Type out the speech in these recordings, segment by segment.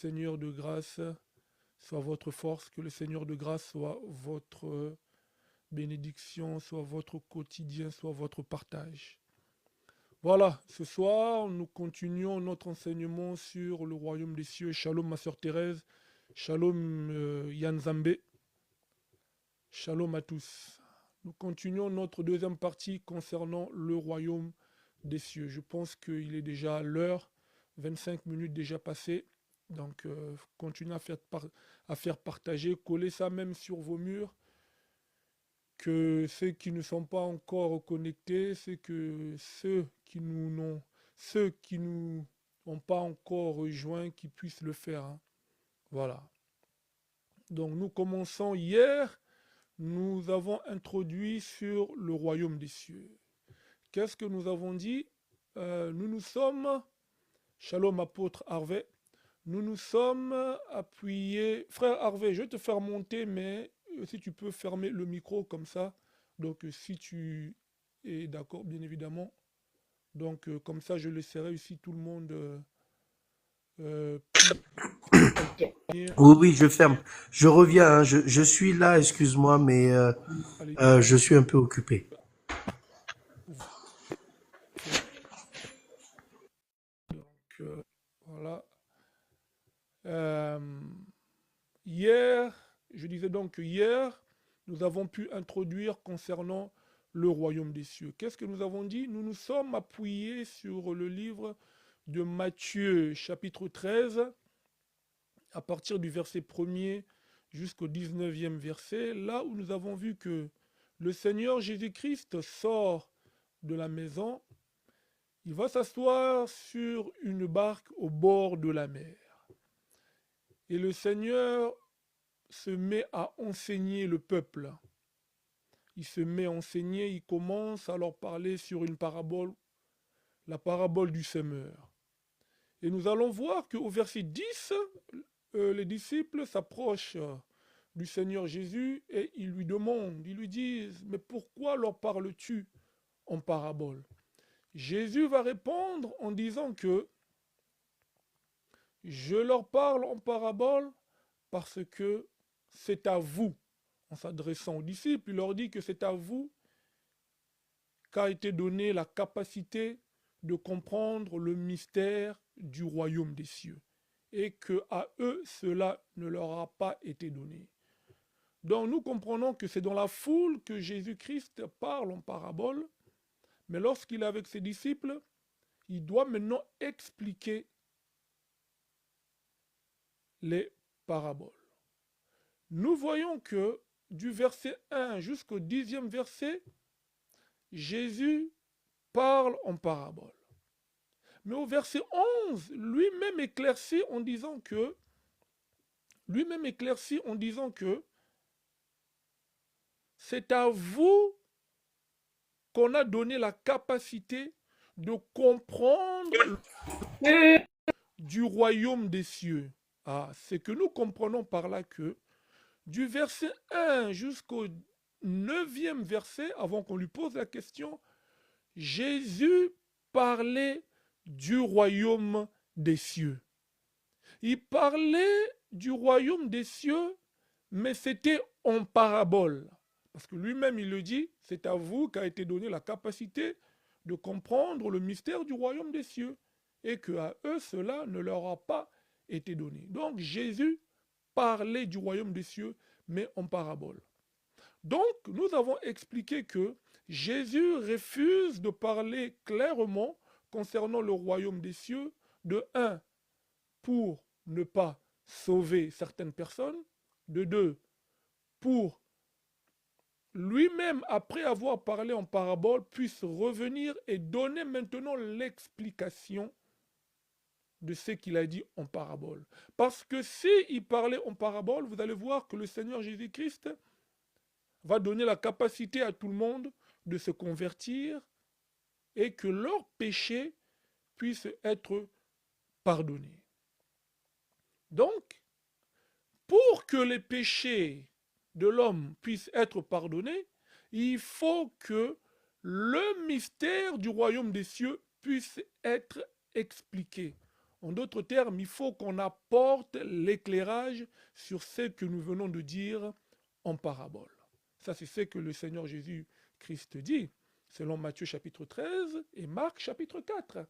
Seigneur de grâce soit votre force, que le Seigneur de grâce soit votre bénédiction, soit votre quotidien, soit votre partage. Voilà, ce soir, nous continuons notre enseignement sur le royaume des cieux. Shalom, ma sœur Thérèse. Shalom, Yann Zambé. Shalom à tous. Nous continuons notre deuxième partie concernant le royaume des cieux. Je pense qu'il est déjà l'heure, 25 minutes déjà passées. Donc, continuez à faire partager, coller ça même sur vos murs, que ceux qui ne sont pas encore connectés, c'est que ceux qui nous n'ont pas encore rejoints, qui puissent le faire, hein. Voilà. Donc, nous commençons hier. Nous avons introduit sur le royaume des cieux. Qu'est-ce que nous avons dit? Nous nous sommes, Shalom apôtre Harvey, nous nous sommes appuyés. Frère Harvey, je vais te faire monter, mais si tu peux fermer le micro comme ça. Donc si tu es d'accord, bien évidemment. Donc comme ça, je laisserai aussi tout le monde intervenir. Oui, oui, je ferme. Je reviens, hein, je suis là, excuse-moi, mais Allez, je suis un peu occupé. donc voilà. Euh, Hier, je disais donc que hier, nous avons pu introduire concernant le royaume des cieux. Qu'est-ce que nous avons dit? Nous nous sommes appuyés sur le livre de Matthieu, chapitre 13, à partir du verset 1er jusqu'au 19e verset, là où nous avons vu que le Seigneur Jésus-Christ sort de la maison, il va s'asseoir sur une barque au bord de la mer. Et le Seigneur se met à enseigner le peuple. Il se met à enseigner, il commence à leur parler sur une parabole, la parabole du semeur. Et nous allons voir qu'au verset 10, les disciples s'approchent du Seigneur Jésus et ils lui demandent, ils lui disent, mais pourquoi leur parles-tu en parabole? Jésus va répondre en disant que je leur parle en parabole parce que c'est à vous, en s'adressant aux disciples, il leur dit que c'est à vous qu'a été donnée la capacité de comprendre le mystère du royaume des cieux, et que à eux cela ne leur a pas été donné. Donc nous comprenons que c'est dans la foule que Jésus-Christ parle en parabole, mais lorsqu'il est avec ses disciples, il doit maintenant expliquer les paraboles. Nous voyons que du verset 1 jusqu'au 10e verset, Jésus parle en parabole. Mais au verset 11, lui-même éclaircit en disant que c'est à vous qu'on a donné la capacité de comprendre du royaume des cieux. Ah, c'est que nous comprenons par là que du verset 1 jusqu'au 9e verset, avant qu'on lui pose la question, Jésus parlait du royaume des cieux. Il parlait du royaume des cieux, mais c'était en parabole. Parce que lui-même, il le dit, c'est à vous qu'a été donnée la capacité de comprendre le mystère du royaume des cieux, et qu'à eux, cela ne leur a pas été donné. Donc Jésus parlait du royaume des cieux, mais en parabole. Donc, nous avons expliqué que Jésus refuse de parler clairement concernant le royaume des cieux, de 1, pour ne pas sauver certaines personnes, de 2, pour lui-même, après avoir parlé en parabole, puisse revenir et donner maintenant l'explication de ce qu'il a dit en parabole. Parce que s'il parlait en parabole, vous allez voir que le Seigneur Jésus-Christ va donner la capacité à tout le monde de se convertir et que leurs péchés puissent être pardonnés. Donc, pour que les péchés de l'homme puissent être pardonnés, il faut que le mystère du royaume des cieux puisse être expliqué. En d'autres termes, il faut qu'on apporte l'éclairage sur ce que nous venons de dire en parabole. Ça, c'est ce que le Seigneur Jésus-Christ dit, selon Matthieu chapitre 13 et Marc chapitre 4.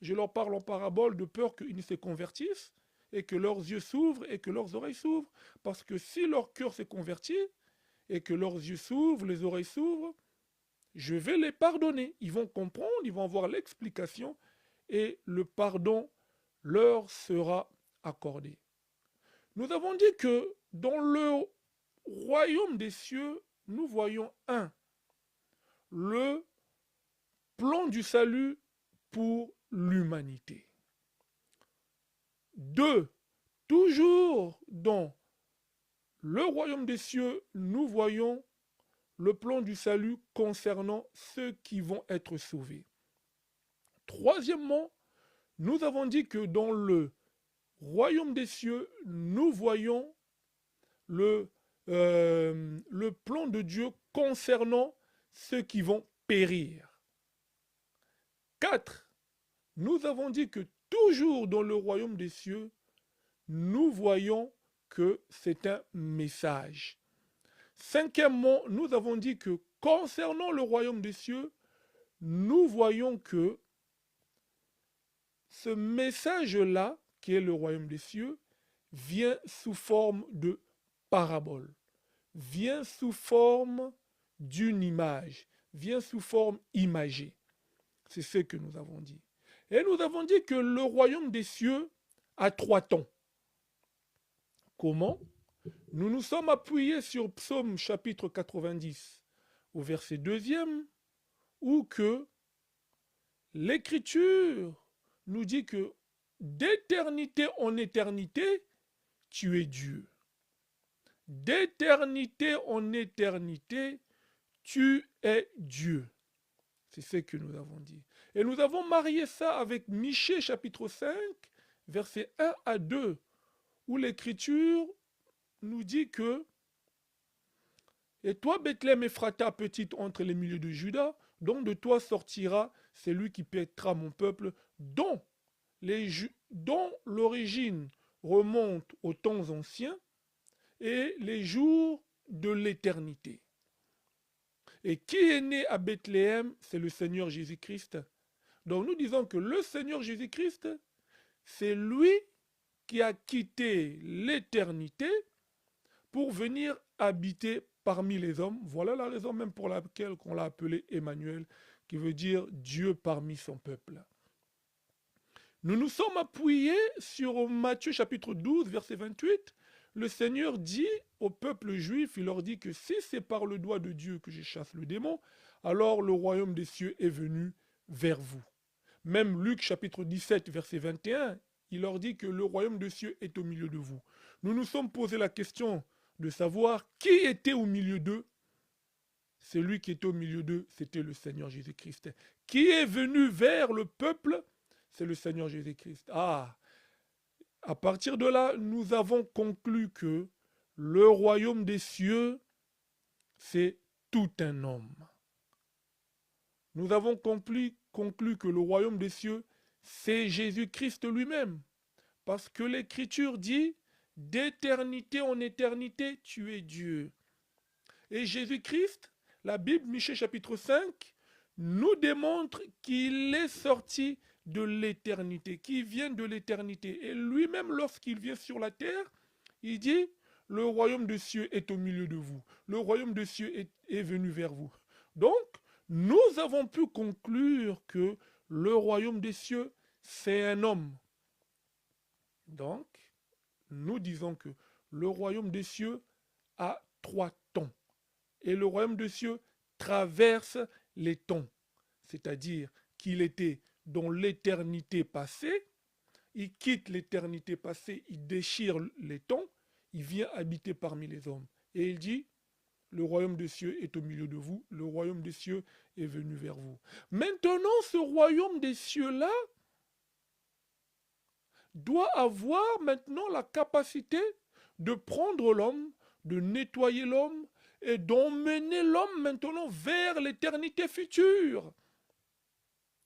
Je leur parle en parabole de peur qu'ils ne se convertissent et que leurs yeux s'ouvrent et que leurs oreilles s'ouvrent. Parce que si leur cœur s'est converti et que leurs yeux s'ouvrent, les oreilles s'ouvrent, je vais les pardonner. Ils vont comprendre, ils vont avoir l'explication et le pardon leur sera accordé. Nous avons dit que dans le royaume des cieux, nous voyons le plan du salut pour l'humanité. 2, toujours dans le royaume des cieux, nous voyons le plan du salut concernant ceux qui vont être sauvés. Troisièmement, nous avons dit que dans le royaume des cieux, nous voyons le plan de Dieu concernant ceux qui vont périr. 4. Nous avons dit que toujours dans le royaume des cieux, nous voyons que c'est un message. Cinquièmement, nous avons dit que concernant le royaume des cieux, nous voyons que ce message-là, qui est le royaume des cieux, vient sous forme de parabole, vient sous forme d'une image, vient sous forme imagée. C'est ce que nous avons dit. Et nous avons dit que le royaume des cieux a 3 temps. Comment? Nous nous sommes appuyés sur Psaume chapitre 90 au verset 2e, où que l'Écriture nous dit que d'éternité en éternité, tu es Dieu. D'éternité en éternité, tu es Dieu. C'est ce que nous avons dit. Et nous avons marié ça avec Michée chapitre 5, versets 1 à 2, où l'Écriture nous dit que « Et toi, Bethléem Ephrata, petite entre les milieux de Juda, dont de toi sortira celui qui paîtra mon peuple, dont l'origine remonte aux temps anciens et les jours de l'éternité. » Et qui est né à Bethléem? C'est le Seigneur Jésus-Christ. Donc nous disons que le Seigneur Jésus-Christ, c'est lui qui a quitté l'éternité pour venir habiter parmi les hommes. Voilà la raison même pour laquelle on l'a appelé Emmanuel, qui veut dire Dieu parmi son peuple. Nous nous sommes appuyés sur Matthieu chapitre 12, verset 28. Le Seigneur dit au peuple juif, il leur dit que si c'est par le doigt de Dieu que je chasse le démon, alors le royaume des cieux est venu vers vous. Même Luc chapitre 17, verset 21, il leur dit que le royaume des cieux est au milieu de vous. Nous nous sommes posé la question de savoir qui était au milieu d'eux. Celui qui était au milieu d'eux, c'était le Seigneur Jésus-Christ. Qui est venu vers le peuple? C'est le Seigneur Jésus-Christ. À partir de là, nous avons conclu que le royaume des cieux, c'est tout un homme. Nous avons conclu que le royaume des cieux, c'est Jésus-Christ lui-même. Parce que l'Écriture dit, d'éternité en éternité, tu es Dieu. Et Jésus-Christ, la Bible, Michée chapitre 5, nous démontre qu'il est sorti de l'éternité, qui vient de l'éternité. Et lui-même, lorsqu'il vient sur la terre, il dit, le royaume des cieux est au milieu de vous. Le royaume des cieux est venu vers vous. Donc, nous avons pu conclure que le royaume des cieux, c'est un homme. Donc, nous disons que le royaume des cieux a 3 temps. Et le royaume des cieux traverse les temps. C'est-à-dire qu'il était dans l'éternité passée, il quitte l'éternité passée, il déchire les temps, il vient habiter parmi les hommes. Et il dit, le royaume des cieux est au milieu de vous, le royaume des cieux est venu vers vous. Maintenant, ce royaume des cieux-là doit avoir maintenant la capacité de prendre l'homme, de nettoyer l'homme et d'emmener l'homme maintenant vers l'éternité future.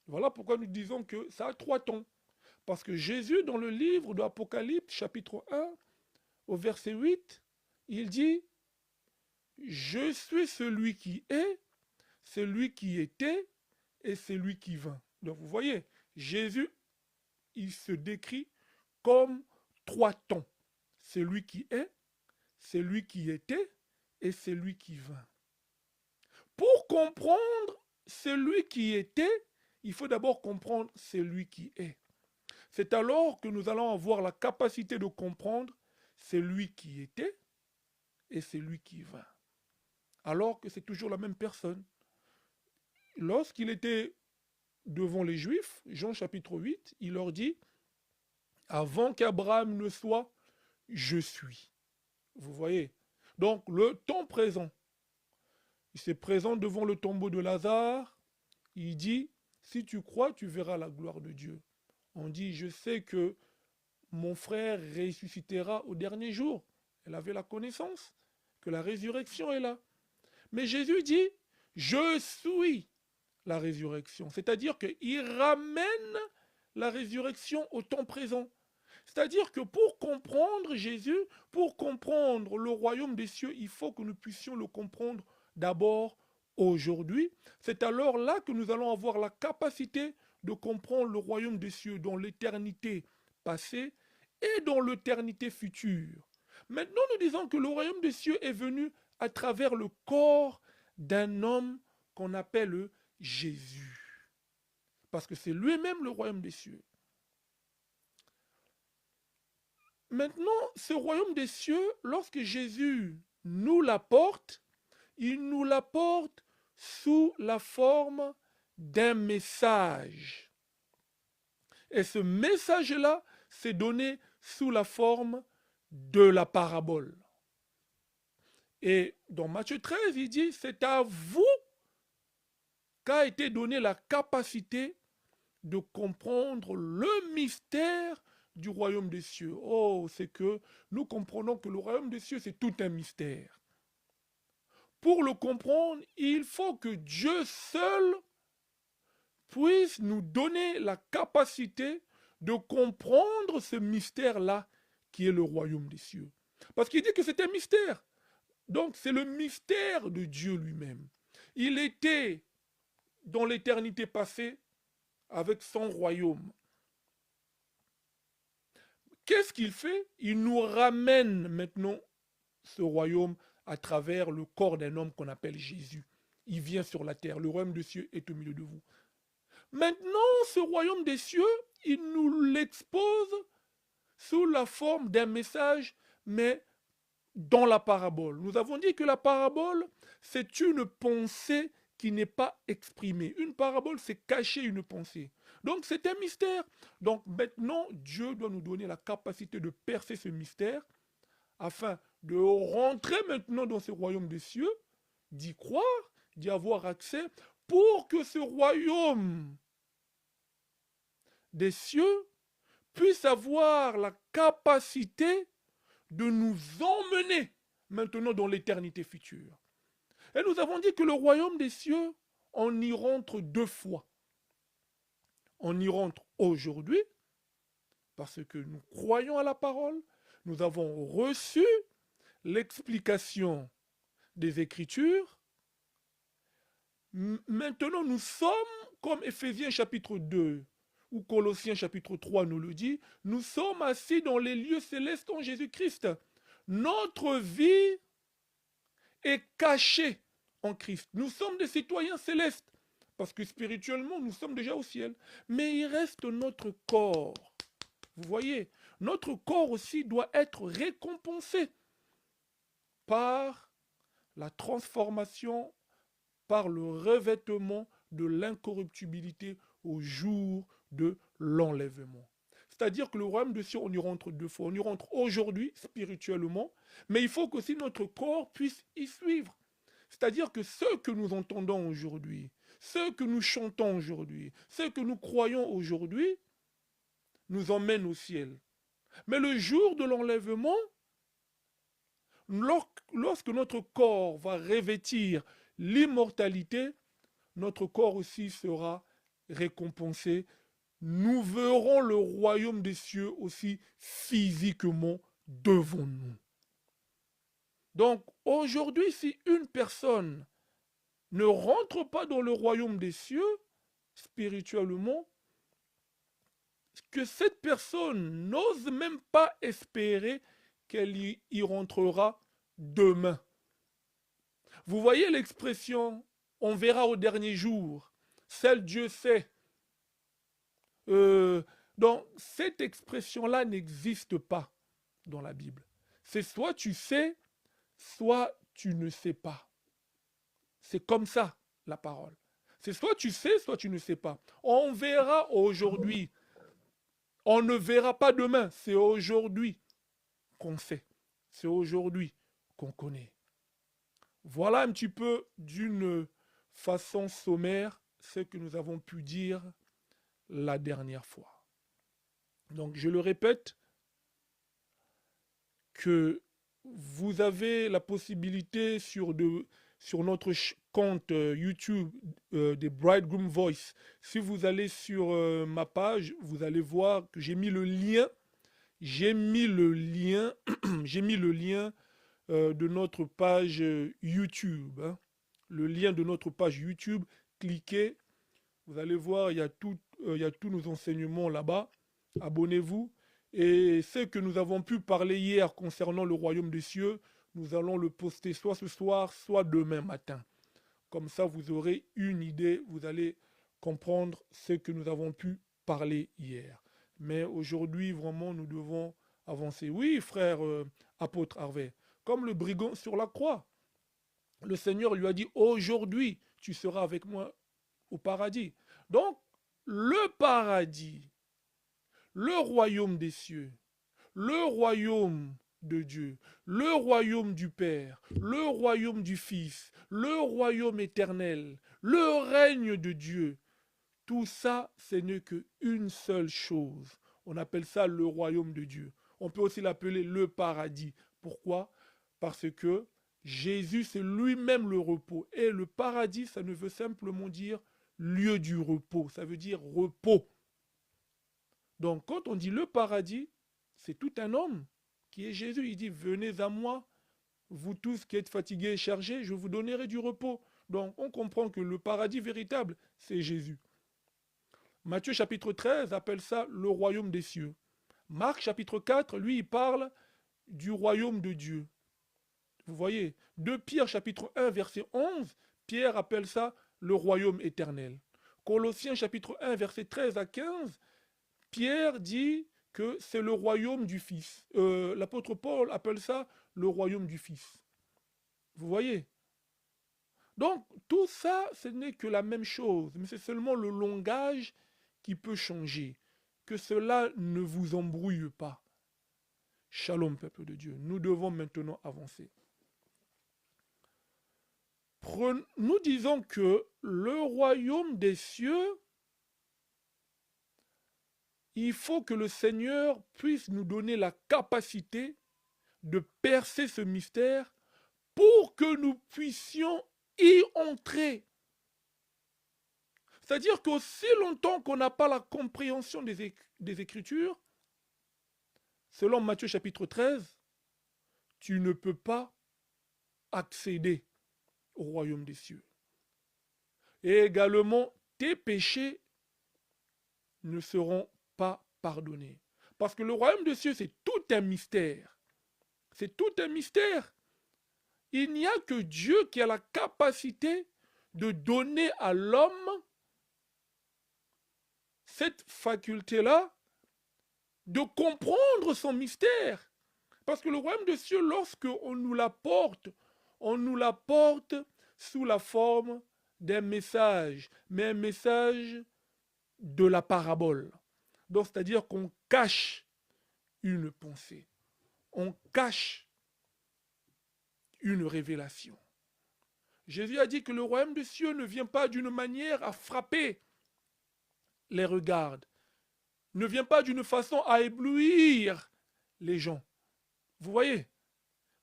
Voilà pourquoi nous disons que ça a 3 temps. Parce que Jésus, dans le livre de l'Apocalypse, chapitre 1, au verset 8, il dit, je suis celui qui est, celui qui était et celui qui vint. Donc vous voyez, Jésus, il se décrit comme trois temps. Celui qui est, celui qui était et celui qui vint. Pour comprendre celui qui était, il faut d'abord comprendre celui qui est. C'est alors que nous allons avoir la capacité de comprendre celui qui était et celui qui vint. Alors que c'est toujours la même personne. Lorsqu'il était devant les Juifs, Jean chapitre 8, il leur dit, avant qu'Abraham ne soit, je suis. Vous voyez? Donc le temps présent, il se présente devant le tombeau de Lazare, il dit, si tu crois, tu verras la gloire de Dieu. On dit, je sais que mon frère ressuscitera au dernier jour. Elle avait la connaissance que la résurrection est là. Mais Jésus dit, je suis la résurrection. C'est-à-dire qu'il ramène la résurrection au temps présent. C'est-à-dire que pour comprendre Jésus, pour comprendre le royaume des cieux, il faut que nous puissions le comprendre d'abord aujourd'hui. C'est alors là que nous allons avoir la capacité de comprendre le royaume des cieux dans l'éternité passée et dans l'éternité future. Maintenant, nous disons que le royaume des cieux est venu à travers le corps d'un homme qu'on appelle Jésus. Parce que c'est lui-même le royaume des cieux. Maintenant, ce royaume des cieux, lorsque Jésus nous l'apporte, il nous l'apporte sous la forme d'un message. Et ce message-là, c'est donné sous la forme de la parabole. Et dans Matthieu 13, il dit, c'est à vous qu'a été donnée la capacité de comprendre le mystère du royaume des cieux. Oh, c'est que nous comprenons que le royaume des cieux, c'est tout un mystère. Pour le comprendre, il faut que Dieu seul puisse nous donner la capacité de comprendre ce mystère-là qui est le royaume des cieux. Parce qu'il dit que c'est un mystère. Donc c'est le mystère de Dieu lui-même. Il était dans l'éternité passée avec son royaume. Qu'est-ce qu'il fait? Il nous ramène maintenant ce royaume à travers le corps d'un homme qu'on appelle Jésus. Il vient sur la terre. Le royaume des cieux est au milieu de vous. Maintenant, ce royaume des cieux, il nous l'expose sous la forme d'un message, mais dans la parabole. Nous avons dit que la parabole, c'est une pensée qui n'est pas exprimée. Une parabole, c'est cacher une pensée. Donc c'est un mystère. Donc maintenant, Dieu doit nous donner la capacité de percer ce mystère afin de rentrer maintenant dans ce royaume des cieux, d'y croire, d'y avoir accès, pour que ce royaume des cieux puisse avoir la capacité de nous emmener maintenant dans l'éternité future. Et nous avons dit que le royaume des cieux, on y rentre deux fois. On y rentre aujourd'hui, parce que nous croyons à la parole, nous avons reçu l'explication des Écritures. Maintenant, nous sommes, comme Éphésiens chapitre 2 ou Colossiens chapitre 3 nous le dit, nous sommes assis dans les lieux célestes en Jésus-Christ. Notre vie est cachée en Christ. Nous sommes des citoyens célestes, parce que spirituellement, nous sommes déjà au ciel. Mais il reste notre corps. Vous voyez, notre corps aussi doit être récompensé par la transformation, par le revêtement de l'incorruptibilité au jour de l'enlèvement. C'est-à-dire que le royaume de cieux, on y rentre deux fois. On y rentre aujourd'hui, spirituellement, mais il faut qu'aussi notre corps puisse y suivre. C'est-à-dire que ce que nous entendons aujourd'hui, ce que nous chantons aujourd'hui, ce que nous croyons aujourd'hui, nous emmène au ciel. Mais le jour de l'enlèvement, lorsque notre corps va revêtir l'immortalité, notre corps aussi sera récompensé nous verrons le royaume des cieux aussi physiquement devant nous. Donc aujourd'hui, si une personne ne rentre pas dans le royaume des cieux, spirituellement, que cette personne n'ose même pas espérer qu'elle y rentrera demain. Vous voyez l'expression « on verra au dernier jour », celle Dieu sait. Donc cette expression-là n'existe pas dans la Bible. C'est soit tu sais, soit tu ne sais pas. C'est comme ça la parole. C'est soit tu sais, soit tu ne sais pas. On verra aujourd'hui. On ne verra pas demain. C'est aujourd'hui qu'on sait. C'est aujourd'hui qu'on connaît. Voilà un petit peu d'une façon sommaire ce que nous avons pu dire la dernière fois. Donc je le répète, que vous avez la possibilité sur notre compte YouTube des Bridegroom Voice. Si vous allez sur ma page, vous allez voir que j'ai mis le lien. J'ai mis le lien. J'ai mis le lien de notre page YouTube. Hein. Le lien de notre page YouTube. Cliquez. Vous allez voir, il y a tous nos enseignements là-bas. Abonnez-vous. Et ce que nous avons pu parler hier concernant le royaume des cieux, nous allons le poster soit ce soir, soit demain matin. Comme ça, vous aurez une idée, vous allez comprendre ce que nous avons pu parler hier. Mais aujourd'hui, vraiment, nous devons avancer. Oui, frère apôtre Harvey, comme le brigand sur la croix. Le Seigneur lui a dit, aujourd'hui, tu seras avec moi au paradis. Donc, le paradis, le royaume des cieux, le royaume de Dieu, le royaume du Père, le royaume du Fils, le royaume éternel, le règne de Dieu, tout ça, ce n'est qu'une seule chose. On appelle ça le royaume de Dieu. On peut aussi l'appeler le paradis. Pourquoi? Parce que Jésus, c'est lui-même le repos. Et le paradis, ça ne veut simplement dire lieu du repos. Ça veut dire repos. Donc, quand on dit le paradis, c'est tout un homme qui est Jésus. Il dit, venez à moi, vous tous qui êtes fatigués et chargés, je vous donnerai du repos. Donc, on comprend que le paradis véritable, c'est Jésus. Matthieu chapitre 13 appelle ça le royaume des cieux. Marc chapitre 4, lui, il parle du royaume de Dieu. Vous voyez, 2 Pierre chapitre 1, verset 11, Pierre appelle ça le royaume éternel. Colossiens chapitre 1, verset 13 à 15, Pierre dit que c'est le royaume du Fils. L'apôtre Paul appelle ça le royaume du Fils. Vous voyez? Donc, tout ça, ce n'est que la même chose, mais c'est seulement le langage qui peut changer. Que cela ne vous embrouille pas. Shalom, peuple de Dieu. Nous devons maintenant avancer. Nous disons que le royaume des cieux, il faut que le Seigneur puisse nous donner la capacité de percer ce mystère pour que nous puissions y entrer. C'est-à-dire qu'aussi longtemps qu'on n'a pas la compréhension des Écritures, selon Matthieu chapitre 13, tu ne peux pas accéder au royaume des cieux. Et également, tes péchés ne seront pas pardonnés. Parce que le royaume des cieux, c'est tout un mystère. C'est tout un mystère. Il n'y a que Dieu qui a la capacité de donner à l'homme cette faculté-là de comprendre son mystère. Parce que le royaume des cieux, lorsque on nous l'apporte sous la forme d'un message, mais un message de la parabole. Donc, c'est-à-dire qu'on cache une pensée. On cache une révélation. Jésus a dit que le royaume des cieux ne vient pas d'une manière à frapper les regards, ne vient pas d'une façon à éblouir les gens. Vous voyez?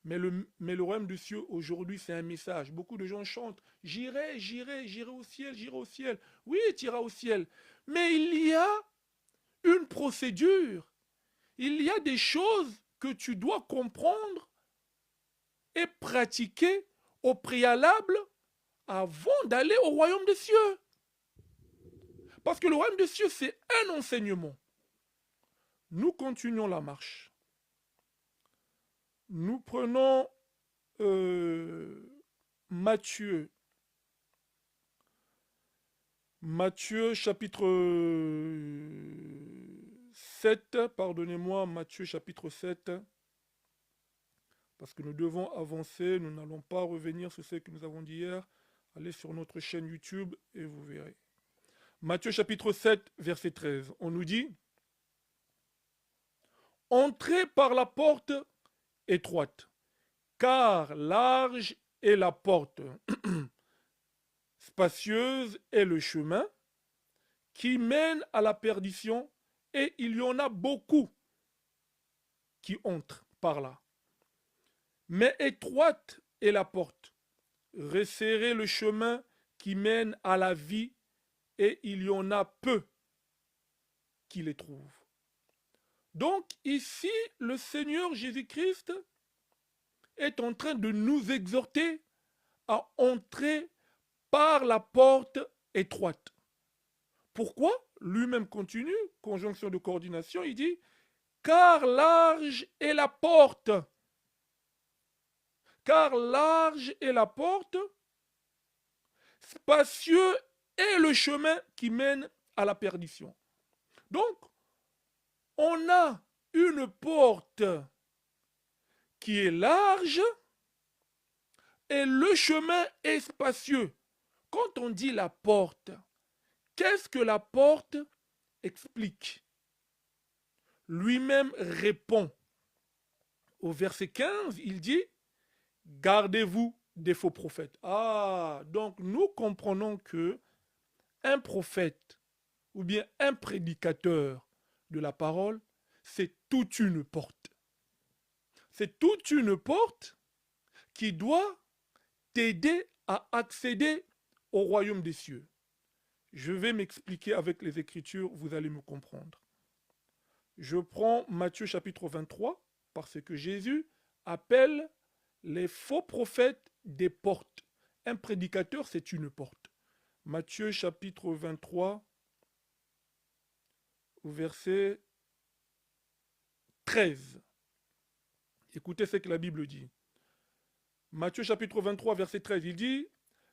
Mais le royaume des cieux, aujourd'hui, c'est un message. Beaucoup de gens chantent « J'irai, j'irai, j'irai au ciel, j'irai au ciel. » Oui, tu iras au ciel. Mais il y a une procédure. Il y a des choses que tu dois comprendre et pratiquer au préalable avant d'aller au royaume des cieux. Parce que le royaume des cieux, c'est un enseignement. Nous continuons la marche. Nous prenons Matthieu. Matthieu chapitre 7, pardonnez-moi, Matthieu chapitre 7. Parce que nous devons avancer, nous n'allons pas revenir sur ce que nous avons dit hier. Allez sur notre chaîne YouTube et vous verrez. Matthieu chapitre 7, verset 13. On nous dit: entrez par la porte étroite, car large est la porte, spacieuse est le chemin qui mène à la perdition, et il y en a beaucoup qui entrent par là. Mais étroite est la porte, resserré le chemin qui mène à la vie, et il y en a peu qui les trouvent. Donc ici, le Seigneur Jésus-Christ est en train de nous exhorter à entrer par la porte étroite. Pourquoi? Lui-même continue, conjonction de coordination, il dit: car large est la porte. Car large est la porte, spacieux est le chemin qui mène à la perdition. Donc, on a une porte qui est large et le chemin est spacieux. Quand on dit la porte, qu'est-ce que la porte explique? Lui-même répond. Au verset 15, il dit: gardez-vous des faux prophètes. Ah, donc nous comprenons que un prophète ou bien un prédicateur de la parole, c'est toute une porte. C'est toute une porte qui doit t'aider à accéder au royaume des cieux. Je vais m'expliquer avec les Écritures, vous allez me comprendre. Je prends Matthieu chapitre 23, parce que Jésus appelle les faux prophètes des portes. Un prédicateur, c'est une porte. Matthieu chapitre 23, au verset 13. Écoutez ce que la Bible dit. Matthieu chapitre 23, verset 13, il dit: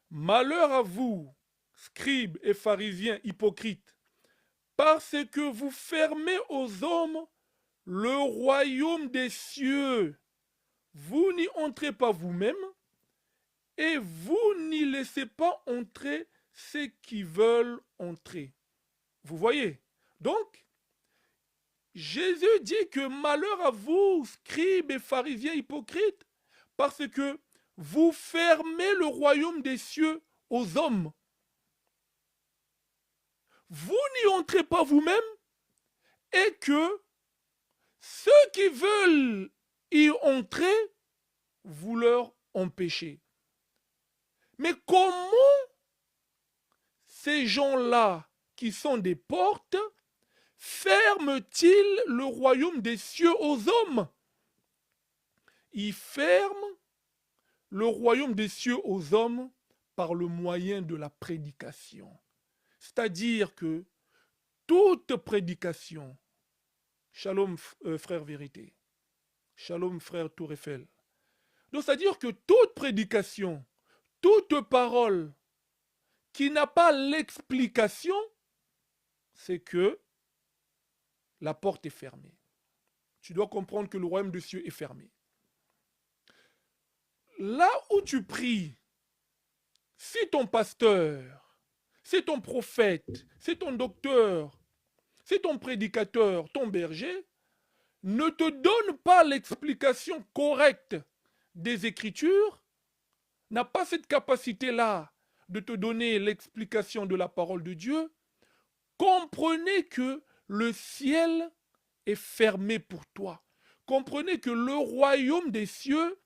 malheur à vous, scribes et pharisiens hypocrites, parce que vous fermez aux hommes le royaume des cieux. Vous n'y entrez pas vous-même, et vous n'y laissez pas entrer ceux qui veulent entrer. Vous voyez? Donc, Jésus dit que malheur à vous, scribes et pharisiens hypocrites, parce que vous fermez le royaume des cieux aux hommes. Vous n'y entrez pas vous-même, et que ceux qui veulent y entrer, vous leur empêchez. Mais comment ces gens-là, qui sont des portes, ferment-ils le royaume des cieux aux hommes? Ils ferment le royaume des cieux aux hommes par le moyen de la prédication. C'est-à-dire que toute prédication, shalom frère vérité, shalom frère Tour Eiffel, donc c'est-à-dire que toute prédication, toute parole qui n'a pas l'explication, c'est que la porte est fermée. Tu dois comprendre que le royaume des cieux est fermé. Là où tu pries, si ton pasteur, si ton prophète, si ton docteur, si ton prédicateur, ton berger, ne te donne pas l'explication correcte des Écritures, n'a pas cette capacité-là de te donner l'explication de la parole de Dieu, comprenez que le ciel est fermé pour toi. Comprenez que le royaume des cieux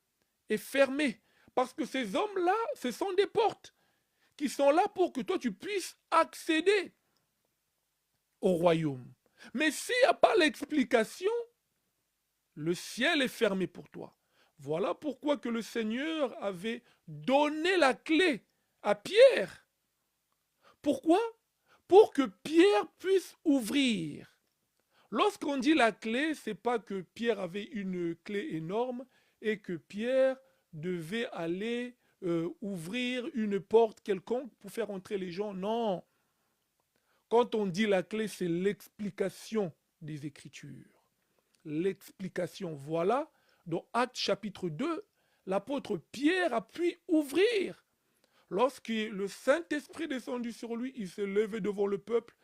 est fermé. Parce que ces hommes-là, ce sont des portes qui sont là pour que toi tu puisses accéder au royaume. Mais s'il n'y a pas l'explication, le ciel est fermé pour toi. Voilà pourquoi que le Seigneur avait donné la clé à Pierre. Pourquoi? Pour que Pierre puisse ouvrir. Lorsqu'on dit la clé, c'est pas que Pierre avait une clé énorme et que Pierre devait aller ouvrir une porte quelconque pour faire entrer les gens. Non. Quand on dit la clé, c'est l'explication des Écritures. L'explication. Voilà, dans Actes chapitre 2, l'apôtre Pierre a pu ouvrir. Lorsque le Saint-Esprit est descendu sur lui, il s'est levé devant le peuple,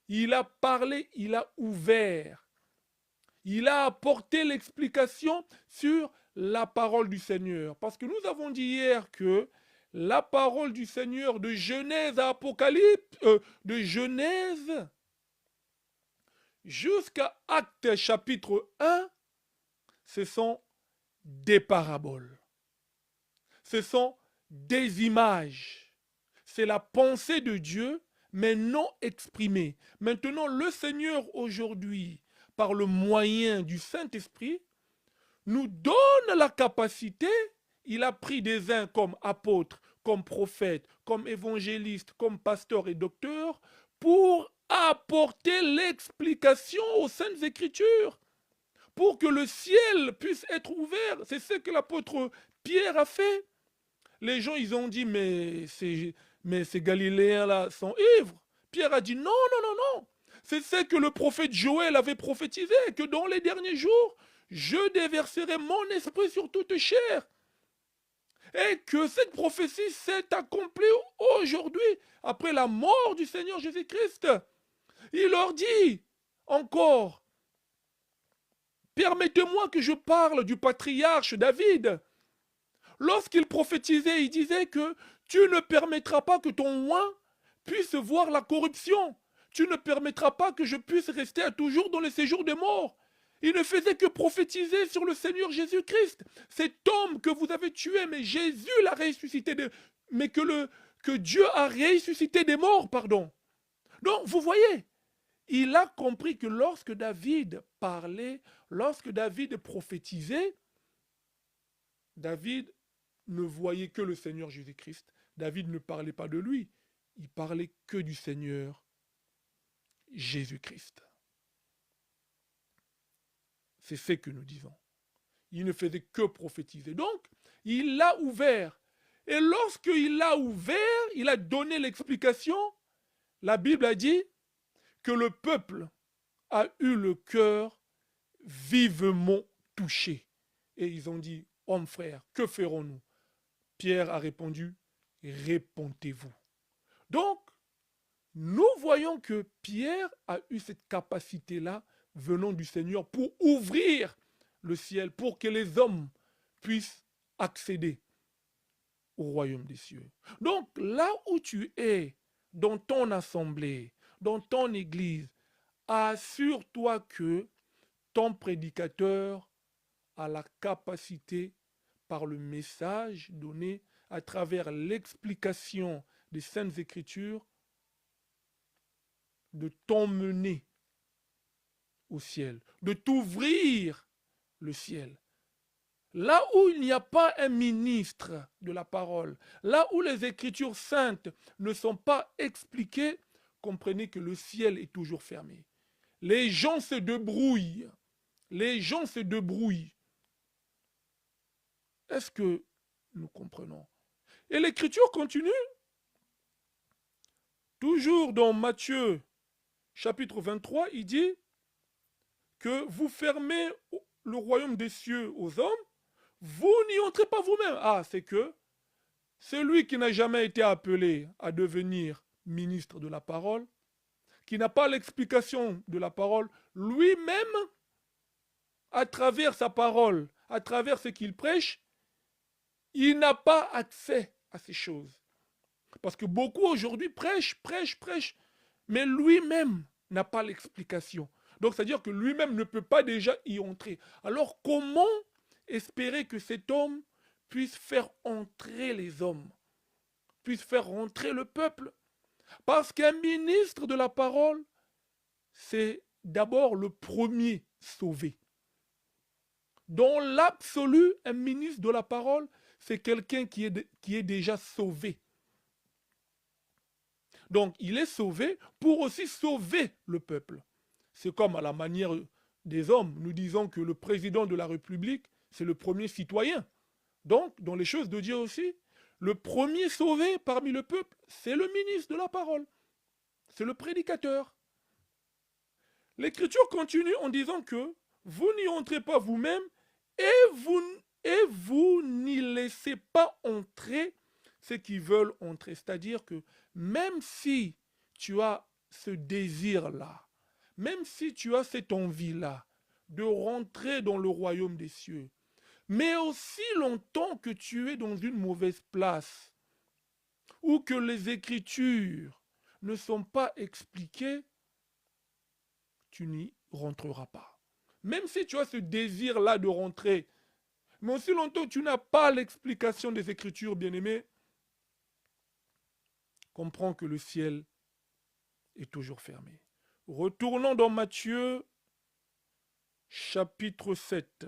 il a parlé, il a ouvert. Il a apporté l'explication sur la parole du Seigneur. Parce que nous avons dit hier que la parole du Seigneur de Genèse à Apocalypse, de Genèse jusqu'à Actes chapitre 1, ce sont des paraboles. Ce sont des images. C'est la pensée de Dieu, mais non exprimée. Maintenant, le Seigneur aujourd'hui, par le moyen du Saint-Esprit, nous donne la capacité. Il a pris des uns comme apôtres, comme prophètes, comme évangélistes, comme pasteurs et docteurs, pour apporter l'explication aux Saintes Écritures, pour que le ciel puisse être ouvert. C'est ce que l'apôtre Pierre a fait. Les gens, ils ont dit, mais ces Galiléens-là sont ivres. Pierre a dit, non, non, non, non. C'est ce que le prophète Joël avait prophétisé, que dans les derniers jours, je déverserai mon esprit sur toute chair. Et que cette prophétie s'est accomplie aujourd'hui, après la mort du Seigneur Jésus-Christ. Il leur dit encore, permettez-moi que je parle du patriarche David. Lorsqu'il prophétisait, il disait que tu ne permettras pas que ton oint puisse voir la corruption. Tu ne permettras pas que je puisse rester à toujours dans le séjour des morts. Il ne faisait que prophétiser sur le Seigneur Jésus-Christ. Cet homme que vous avez tué, mais Jésus l'a ressuscité, mais que Dieu a ressuscité des morts, pardon. Donc, vous voyez, il a compris que lorsque David parlait, lorsque David prophétisait, David ne voyait que le Seigneur Jésus-Christ. David ne parlait pas de lui, il parlait que du Seigneur Jésus-Christ. C'est ce que nous disons. Il ne faisait que prophétiser. Donc, il l'a ouvert. Et lorsqu'il l'a ouvert, il a donné l'explication. La Bible a dit que le peuple a eu le cœur vivement touché. Et ils ont dit, homme frère, que ferons-nous? Pierre a répondu, répondez-vous. Donc, nous voyons que Pierre a eu cette capacité-là venant du Seigneur pour ouvrir le ciel, pour que les hommes puissent accéder au royaume des cieux. Donc, là où tu es, dans ton assemblée, dans ton église, assure-toi que ton prédicateur a la capacité, par le message donné à travers l'explication des Saintes Écritures, de t'emmener au ciel, de t'ouvrir le ciel. Là où il n'y a pas un ministre de la parole, là où les Écritures saintes ne sont pas expliquées, comprenez que le ciel est toujours fermé. Les gens se débrouillent. Les gens se débrouillent. Est-ce que nous comprenons? Et l'Écriture continue. Toujours dans Matthieu chapitre 23, il dit que vous fermez le royaume des cieux aux hommes, vous n'y entrez pas vous-même. Ah, c'est que celui qui n'a jamais été appelé à devenir ministre de la parole, qui n'a pas l'explication de la parole, lui-même, à travers sa parole, à travers ce qu'il prêche, il n'a pas accès à ces choses. Parce que beaucoup aujourd'hui prêchent, mais lui-même n'a pas l'explication. Donc, c'est-à-dire que lui-même ne peut pas déjà y entrer. Alors, comment espérer que cet homme puisse faire entrer les hommes, puisse faire entrer le peuple? Parce qu'un ministre de la parole, c'est d'abord le premier sauvé. Dans l'absolu, un ministre de la parole, c'est quelqu'un qui est déjà sauvé. Donc, il est sauvé pour aussi sauver le peuple. C'est comme à la manière des hommes. Nous disons que le président de la République, c'est le premier citoyen. Donc, dans les choses de Dieu aussi, le premier sauvé parmi le peuple, c'est le ministre de la parole. C'est le prédicateur. L'Écriture continue en disant que vous n'y entrez pas vous-même et vous n'y laissez pas entrer ceux qui veulent entrer. C'est-à-dire que même si tu as ce désir-là, même si tu as cette envie-là de rentrer dans le royaume des cieux, mais aussi longtemps que tu es dans une mauvaise place, ou que les Écritures ne sont pas expliquées, tu n'y rentreras pas. Même si tu as ce désir-là de rentrer, mais aussi longtemps que tu n'as pas l'explication des Écritures, bien-aimé, comprends que le ciel est toujours fermé. Retournons dans Matthieu chapitre 7.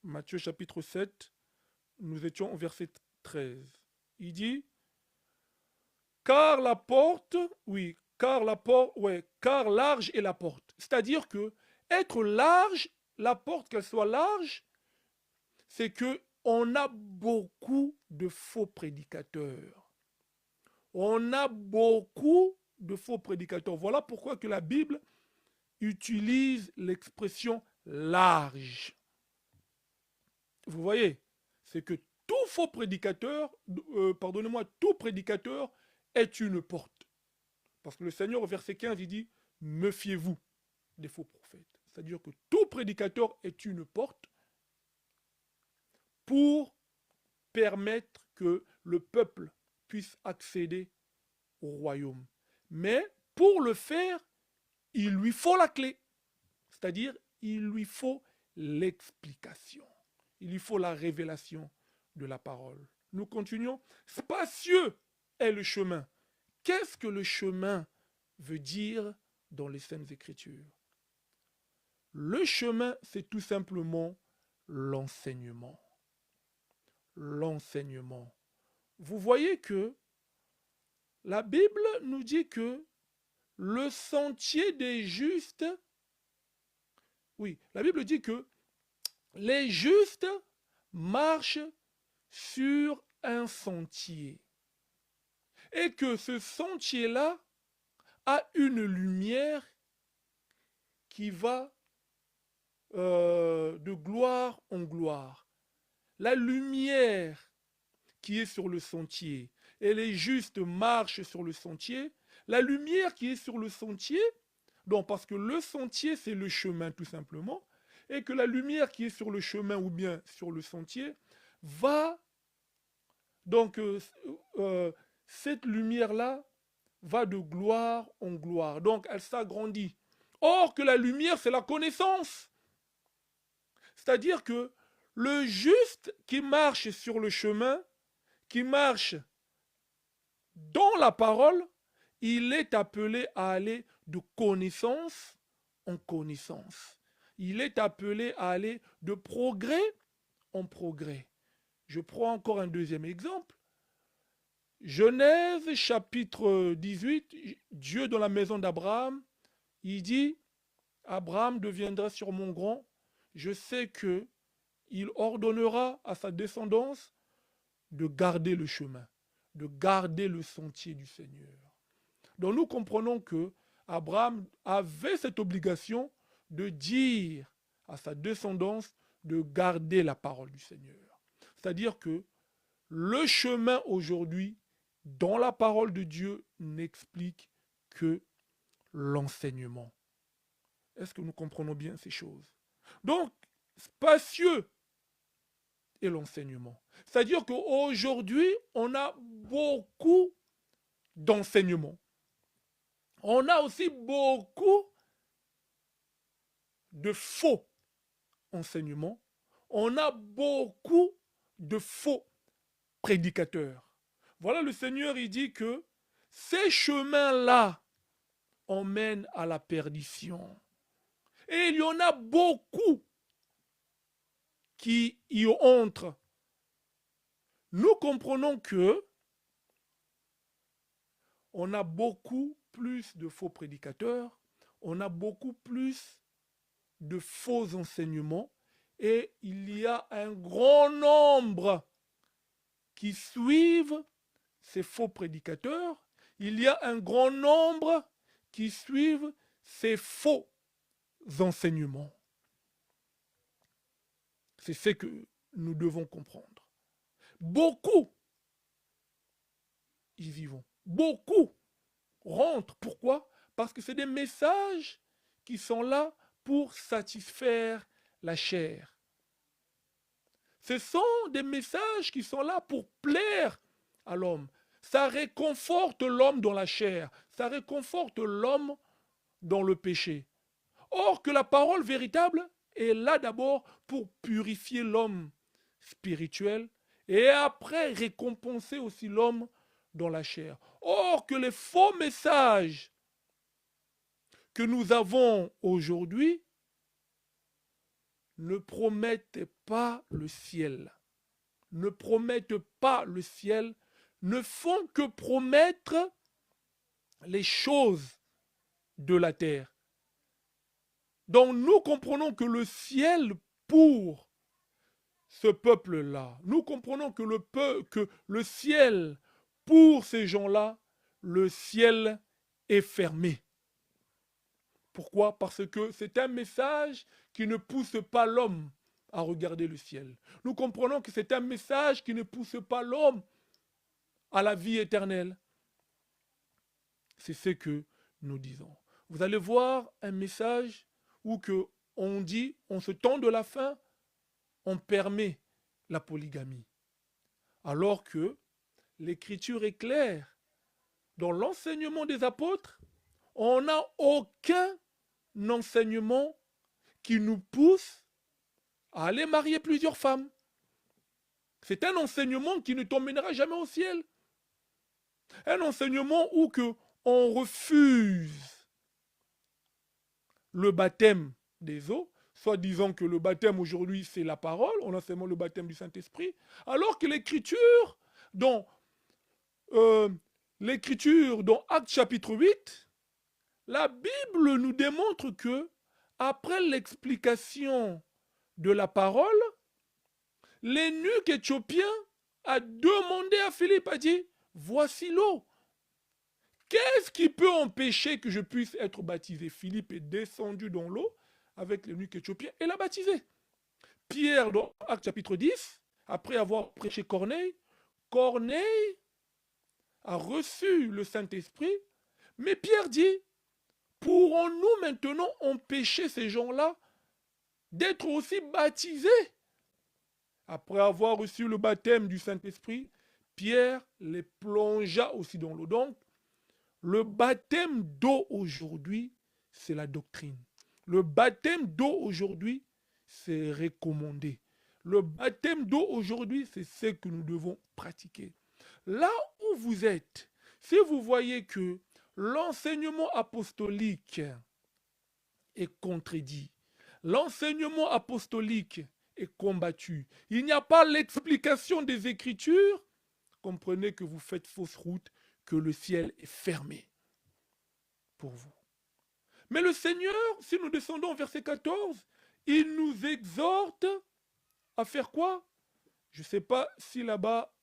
Matthieu chapitre 7, nous étions au verset 13. Il dit, car la porte, oui, car large est la porte. C'est-à-dire que être large, la porte qu'elle soit large, c'est que on a beaucoup de faux prédicateurs. On a beaucoup de faux prédicateurs. Voilà pourquoi que la Bible utilise l'expression large. Vous voyez, c'est que tout faux prédicateur, tout prédicateur est une porte. Parce que le Seigneur au verset 15, il dit, méfiez-vous des faux prophètes. C'est-à-dire que tout prédicateur est une porte pour permettre que le peuple puisse accéder au royaume. Mais pour le faire, il lui faut la clé. C'est-à-dire, il lui faut l'explication. Il lui faut la révélation de la parole. Nous continuons. Spacieux est le chemin. Qu'est-ce que le chemin veut dire dans les Saintes Écritures? Le chemin, c'est tout simplement l'enseignement. L'enseignement. Vous voyez que la Bible nous dit que le sentier des justes, oui, la Bible dit que les justes marchent sur un sentier et que ce sentier-là a une lumière qui va de gloire en gloire. La lumière qui est sur le sentier et les justes marchent sur le sentier, la lumière qui est sur le sentier, donc parce que le sentier c'est le chemin tout simplement, et que la lumière qui est sur le chemin ou bien sur le sentier va, donc cette lumière-là va de gloire en gloire, donc elle s'agrandit. Or que la lumière c'est la connaissance. C'est-à-dire que le juste qui marche sur le chemin, qui marche dans la parole, il est appelé à aller de connaissance en connaissance. Il est appelé à aller de progrès en progrès. Je prends encore un deuxième exemple. Genèse chapitre 18, Dieu dans la maison d'Abraham, il dit, Abraham deviendra sur mon grand, je sais que il ordonnera à sa descendance de garder le chemin, de garder le sentier du Seigneur. Donc nous comprenons que Abraham avait cette obligation de dire à sa descendance de garder la parole du Seigneur. C'est-à-dire que le chemin aujourd'hui, dans la parole de Dieu, n'explique que l'enseignement. Est-ce que nous comprenons bien ces choses? Donc, spacieux est l'enseignement. C'est-à-dire qu'aujourd'hui, on a beaucoup d'enseignements. On a aussi beaucoup de faux enseignements. On a beaucoup de faux prédicateurs. Voilà, le Seigneur, il dit que ces chemins-là emmène à la perdition. Et il y en a beaucoup qui y entrent. Nous comprenons que on a beaucoup plus de faux prédicateurs, on a beaucoup plus de faux enseignements et il y a un grand nombre qui suivent ces faux prédicateurs, il y a un grand nombre qui suivent ces faux enseignements. C'est ce que nous devons comprendre. Beaucoup y vont. Beaucoup rentrent. Pourquoi? Parce que c'est des messages qui sont là pour satisfaire la chair. Ce sont des messages qui sont là pour plaire à l'homme. Ça réconforte l'homme dans la chair. Ça réconforte l'homme dans le péché. Or que la parole véritable est là d'abord pour purifier l'homme spirituel et après récompenser aussi l'homme dans la chair. Or que les faux messages que nous avons aujourd'hui ne promettent pas le ciel. Ne promettent pas le ciel, ne font que promettre les choses de la terre. Donc nous comprenons que le ciel pour ce peuple-là, nous comprenons que le ciel pour ces gens-là, le ciel est fermé. Pourquoi? Parce que c'est un message qui ne pousse pas l'homme à regarder le ciel. Nous comprenons que c'est un message qui ne pousse pas l'homme à la vie éternelle. C'est ce que nous disons. Vous allez voir un message où que on dit, on se tend de la fin, on permet la polygamie. Alors que l'écriture est claire. Dans l'enseignement des apôtres, on n'a aucun enseignement qui nous pousse à aller marier plusieurs femmes. C'est un enseignement qui ne t'emmènera jamais au ciel. Un enseignement où que on refuse le baptême des eaux, soit disant que le baptême aujourd'hui c'est la parole, on a seulement le baptême du Saint-Esprit, alors que l'écriture, dans Actes chapitre 8, la Bible nous démontre que, après l'explication de la parole, l'eunuque éthiopien a demandé à Philippe, a dit, voici l'eau. Qu'est-ce qui peut empêcher que je puisse être baptisé? Philippe est descendu dans l'eau avec l'eunuque éthiopien et l'a baptisé. Pierre, dans Actes chapitre 10, après avoir prêché Corneille, Corneille a reçu le Saint-Esprit, mais Pierre dit, pourrons-nous maintenant empêcher ces gens-là d'être aussi baptisés? Après avoir reçu le baptême du Saint-Esprit, Pierre les plongea aussi dans l'eau. Donc, le baptême d'eau aujourd'hui, c'est la doctrine. Le baptême d'eau aujourd'hui, c'est recommandé. Le baptême d'eau aujourd'hui, c'est ce que nous devons pratiquer. Là où vous êtes, si vous voyez que l'enseignement apostolique est contredit, l'enseignement apostolique est combattu, il n'y a pas l'explication des Écritures, comprenez que vous faites fausse route, que le ciel est fermé pour vous. Mais le Seigneur, si nous descendons au verset 14, il nous exhorte à faire quoi? Je ne sais pas si là-bas,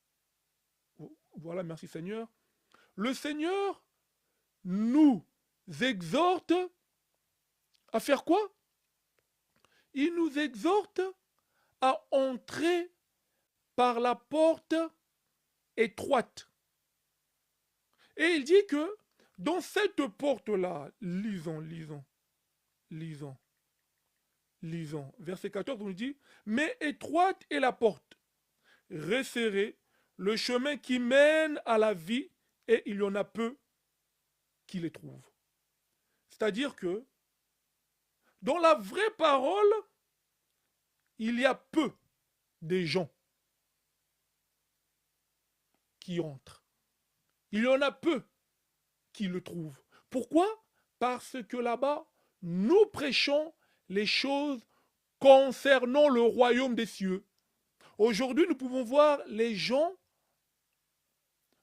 voilà, merci Seigneur. Le Seigneur nous exhorte à faire quoi? Il nous exhorte à entrer par la porte étroite. Et il dit que dans cette porte-là, lisons. Verset 14, on nous dit, mais étroite est la porte, resserrée, le chemin qui mène à la vie, et il y en a peu qui les trouvent. C'est-à-dire que dans la vraie parole, il y a peu de gens qui entrent. Il y en a peu qui le trouvent. Pourquoi? parce que là-bas, nous prêchons les choses concernant le royaume des cieux. Aujourd'hui, nous pouvons voir les gens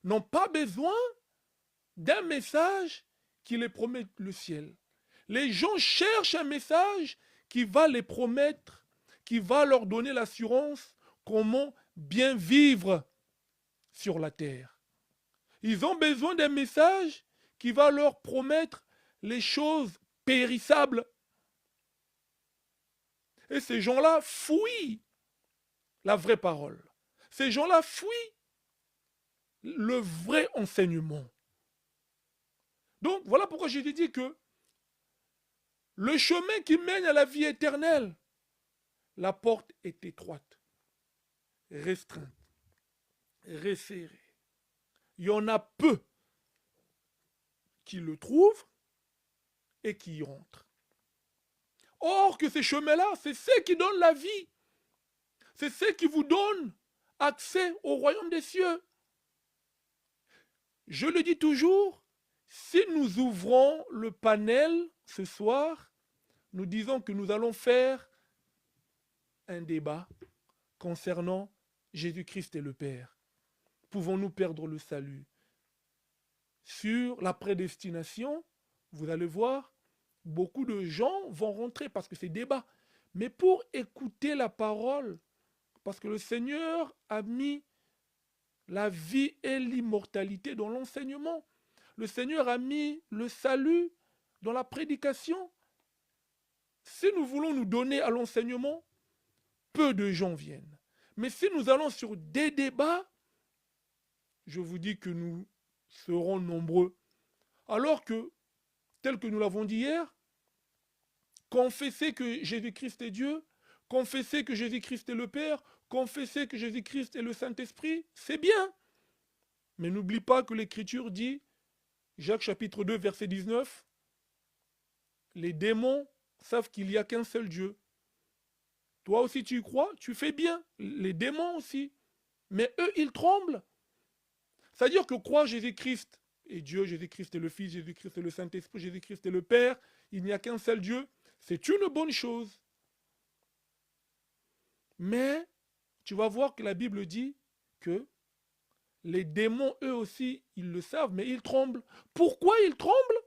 n'ont pas besoin d'un message qui les promette le ciel. Les gens cherchent un message qui va les promettre, qui va leur donner l'assurance comment bien vivre sur la terre. Ils ont besoin d'un message qui va leur promettre les choses périssables. Et ces gens-là fuient la vraie parole. Ces gens-là fuient le vrai enseignement. Donc voilà pourquoi je te dis que le chemin qui mène à la vie éternelle, la porte est étroite, restreinte, resserrée. Il y en a peu qui le trouvent et qui y rentrent. Or que ces chemins-là, c'est ceux qui donnent la vie. C'est ceux qui vous donnent accès au royaume des cieux. Je le dis toujours, si nous ouvrons le panel ce soir, nous disons que nous allons faire un débat concernant Jésus-Christ et le Père. Pouvons-nous perdre le salut? Sur la prédestination, vous allez voir, beaucoup de gens vont rentrer parce que c'est débat. Mais pour écouter la parole, parce que le Seigneur a mis la vie et l'immortalité dans l'enseignement. Le Seigneur a mis le salut dans la prédication. Si nous voulons nous donner à l'enseignement, peu de gens viennent. Mais si nous allons sur des débats, je vous dis que nous serons nombreux. Alors que, tel que nous l'avons dit hier, confesser que Jésus-Christ est Dieu, confesser que Jésus-Christ est le Père, confesser que Jésus-Christ est le Saint-Esprit, c'est bien. Mais n'oublie pas que l'Écriture dit, Jacques chapitre 2, verset 19, les démons savent qu'il n'y a qu'un seul Dieu. Toi aussi tu y crois, tu fais bien. Les démons aussi. Mais eux, ils tremblent. C'est-à-dire que croire Jésus-Christ est Dieu, Jésus-Christ est le Fils, Jésus-Christ est le Saint-Esprit, Jésus-Christ est le Père, il n'y a qu'un seul Dieu, c'est une bonne chose. Mais tu vas voir que la Bible dit que les démons, eux aussi, ils le savent, mais ils tremblent. Pourquoi ils tremblent?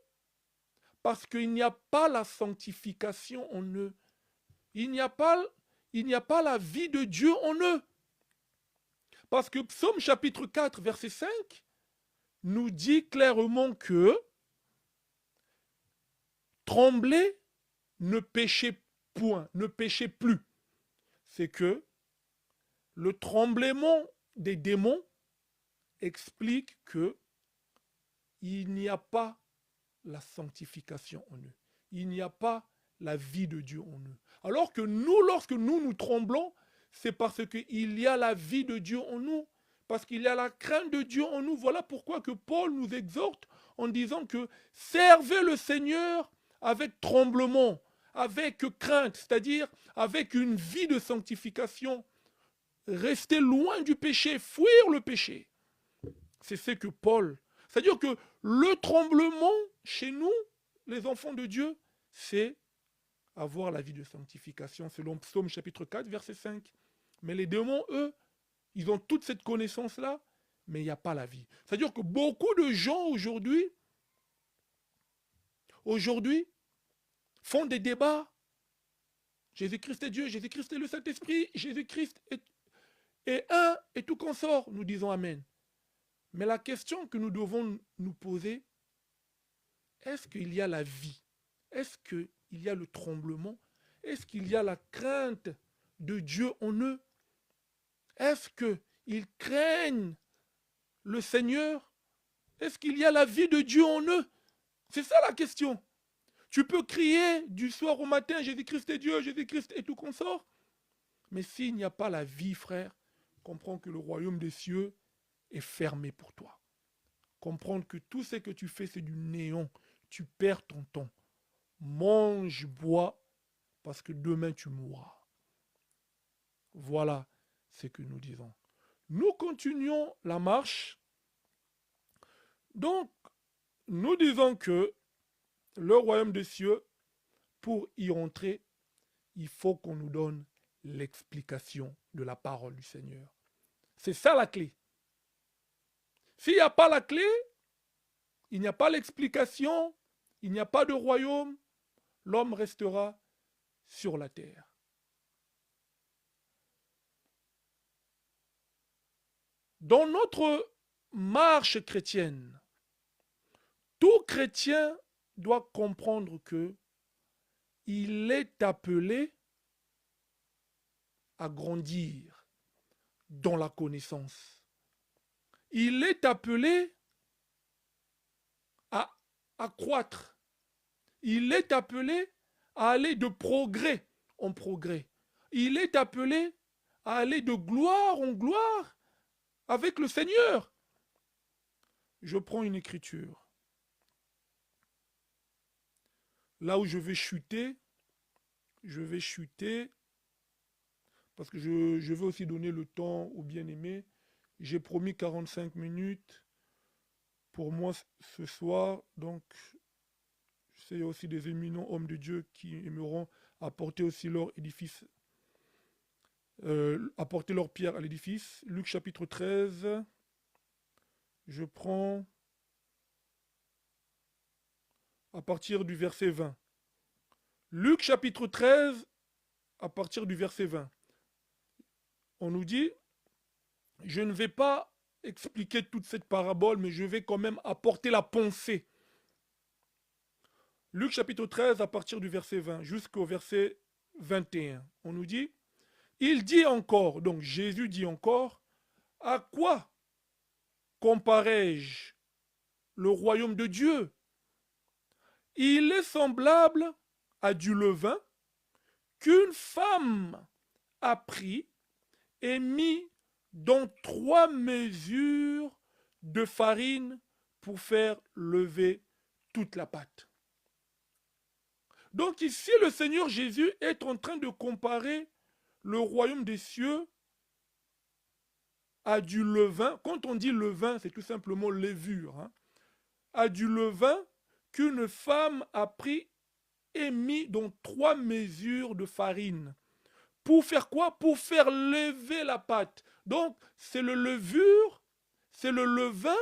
Parce qu'il n'y a pas la sanctification en eux. Il n'y a pas la vie de Dieu en eux. Parce que Psaume chapitre 4, verset 5, nous dit clairement que trembler, ne péchez point, ne péchez plus. C'est que le tremblement des démons explique que il n'y a pas la sanctification en eux. Il n'y a pas la vie de Dieu en eux. Alors que nous, lorsque nous tremblons, c'est parce qu'il y a la vie de Dieu en nous, parce qu'il y a la crainte de Dieu en nous. Voilà pourquoi que Paul nous exhorte en disant que servez le Seigneur avec tremblement, avec crainte, c'est-à-dire avec une vie de sanctification. Restez loin du péché, fuir le péché. C'est ce que Paul... C'est-à-dire que le tremblement, chez nous, les enfants de Dieu, c'est avoir la vie de sanctification, selon Psaume chapitre 4, verset 5. Mais les démons, eux, ils ont toute cette connaissance-là, mais il n'y a pas la vie. C'est-à-dire que beaucoup de gens aujourd'hui, font des débats. Jésus-Christ est Dieu, Jésus-Christ est le Saint-Esprit, Jésus-Christ est un et tout consort. Nous disons Amen. Mais la question que nous devons nous poser, est-ce qu'il y a la vie? Est-ce qu'il y a le tremblement? Est-ce qu'il y a la crainte de Dieu en eux? Est-ce qu'ils craignent le Seigneur? Est-ce qu'il y a la vie de Dieu en eux? C'est ça la question. Tu peux crier du soir au matin, Jésus-Christ est Dieu, Jésus-Christ est tout consort. Mais s'il n'y a pas la vie, frère, comprends que le royaume des cieux est fermé pour toi. Comprendre que tout ce que tu fais, c'est du néant. Tu perds ton temps. Mange, bois, parce que demain tu mourras. Voilà ce que nous disons. Nous continuons la marche. Donc, nous disons que le royaume des cieux, pour y entrer, il faut qu'on nous donne l'explication de la parole du Seigneur. C'est ça la clé. S'il n'y a pas la clé, il n'y a pas l'explication, il n'y a pas de royaume, l'homme restera sur la terre. Dans notre marche chrétienne, tout chrétien doit comprendre que il est appelé à grandir dans la connaissance. Il est appelé à croître. Il est appelé à aller de progrès en progrès. Il est appelé à aller de gloire en gloire avec le Seigneur. Je prends une écriture. Là où je vais chuter, parce que je veux aussi donner le temps aux bien-aimés. J'ai promis 45 minutes pour moi ce soir, donc il y a aussi des éminents hommes de Dieu qui aimeront apporter aussi leur édifice, apporter leur pierre à l'édifice. Luc chapitre 13, je prends à partir du verset 20. Luc chapitre 13, à partir du verset 20. On nous dit, je ne vais pas expliquer toute cette parabole, mais je vais quand même apporter la pensée. Luc chapitre 13, à partir du verset 20 jusqu'au verset 21. On nous dit, il dit encore, donc Jésus dit encore, à quoi comparais-je le royaume de Dieu? Il est semblable à du levain qu'une femme a pris et mis dans 3 mesures de farine pour faire lever toute la pâte. Donc ici, le Seigneur Jésus est en train de comparer le royaume des cieux à du levain. Quand on dit levain, c'est tout simplement levure. À du levain qu'une femme a pris et mis dans 3 mesures de farine. Pour faire quoi? Pour faire lever la pâte. Donc, c'est le levure, c'est le levain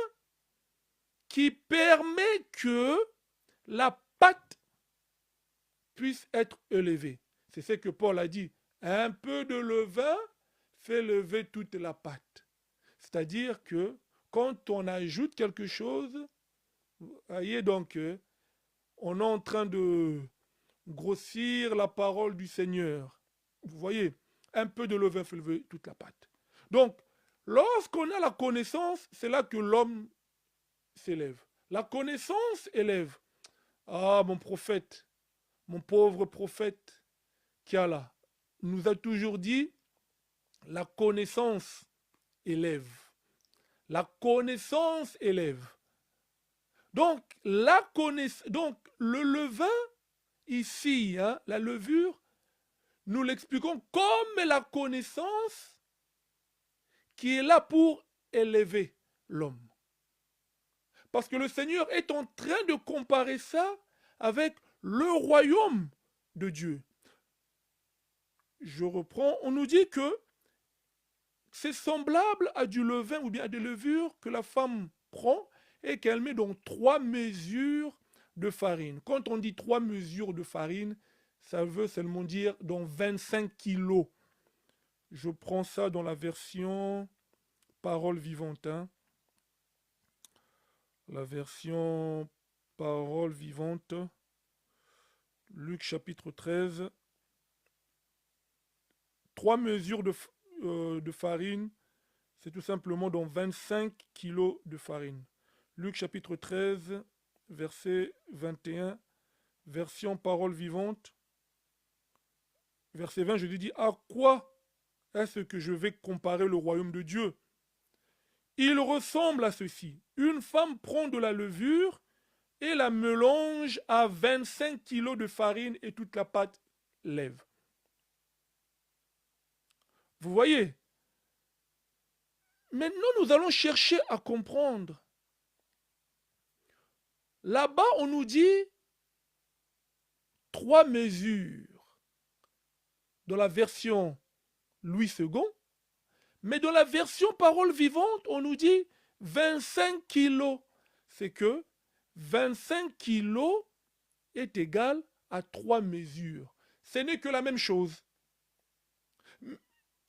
qui permet que la pâte puisse être élevée. C'est ce que Paul a dit. Un peu de levain fait lever toute la pâte. C'est-à-dire que quand on ajoute quelque chose, vous voyez donc, on est en train de grossir la parole du Seigneur. Vous voyez, un peu de levain fait lever toute la pâte. Donc, lorsqu'on a la connaissance, c'est là que l'homme s'élève. La connaissance élève. Ah, mon prophète, mon pauvre prophète qui a là, nous a toujours dit, la connaissance élève. La connaissance élève. Donc, donc le levain, ici, la levure, nous l'expliquons comme la connaissance qui est là pour élever l'homme. Parce que le Seigneur est en train de comparer ça avec le royaume de Dieu. Je reprends, on nous dit que c'est semblable à du levain ou bien à des levures que la femme prend et qu'elle met dans 3 mesures de farine. Quand on dit 3 mesures de farine, ça veut seulement dire dans 25 kilos. Je prends ça dans la version Parole vivante. La version Parole vivante. Luc chapitre 13. 3 mesures de farine, c'est tout simplement dans 25 kilos de farine. Luc chapitre 13, verset 21, version Parole vivante. Verset 20, je lui dis, à quoi est-ce que je vais comparer le royaume de Dieu? Il ressemble à ceci. Une femme prend de la levure et la mélange à 25 kilos de farine et toute la pâte lève. Vous voyez? Maintenant, nous allons chercher à comprendre. Là-bas, on nous dit 3 mesures dans la version Louis II, mais dans la version Parole vivante, on nous dit 25 kilos. C'est que 25 kilos est égal à 3 mesures. Ce n'est que la même chose.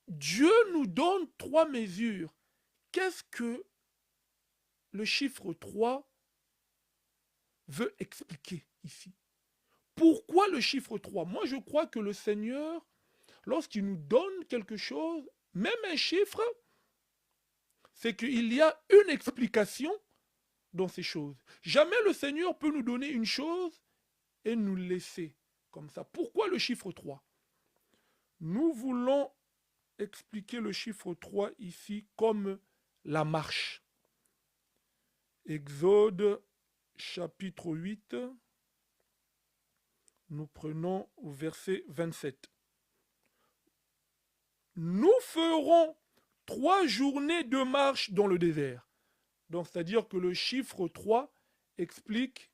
Dieu nous donne 3 mesures. Qu'est-ce que le chiffre 3 veut expliquer ici? Pourquoi le chiffre 3? Moi, je crois que le Seigneur, lorsqu'il nous donne quelque chose, même un chiffre, c'est qu'il y a une explication dans ces choses. Jamais le Seigneur peut nous donner une chose et nous laisser comme ça. Pourquoi le chiffre 3? Nous voulons expliquer le chiffre 3 ici comme la marche. Exode chapitre 8, nous prenons au verset 27. Nous ferons 3 journées de marche dans le désert. Donc, c'est-à-dire que le chiffre 3 explique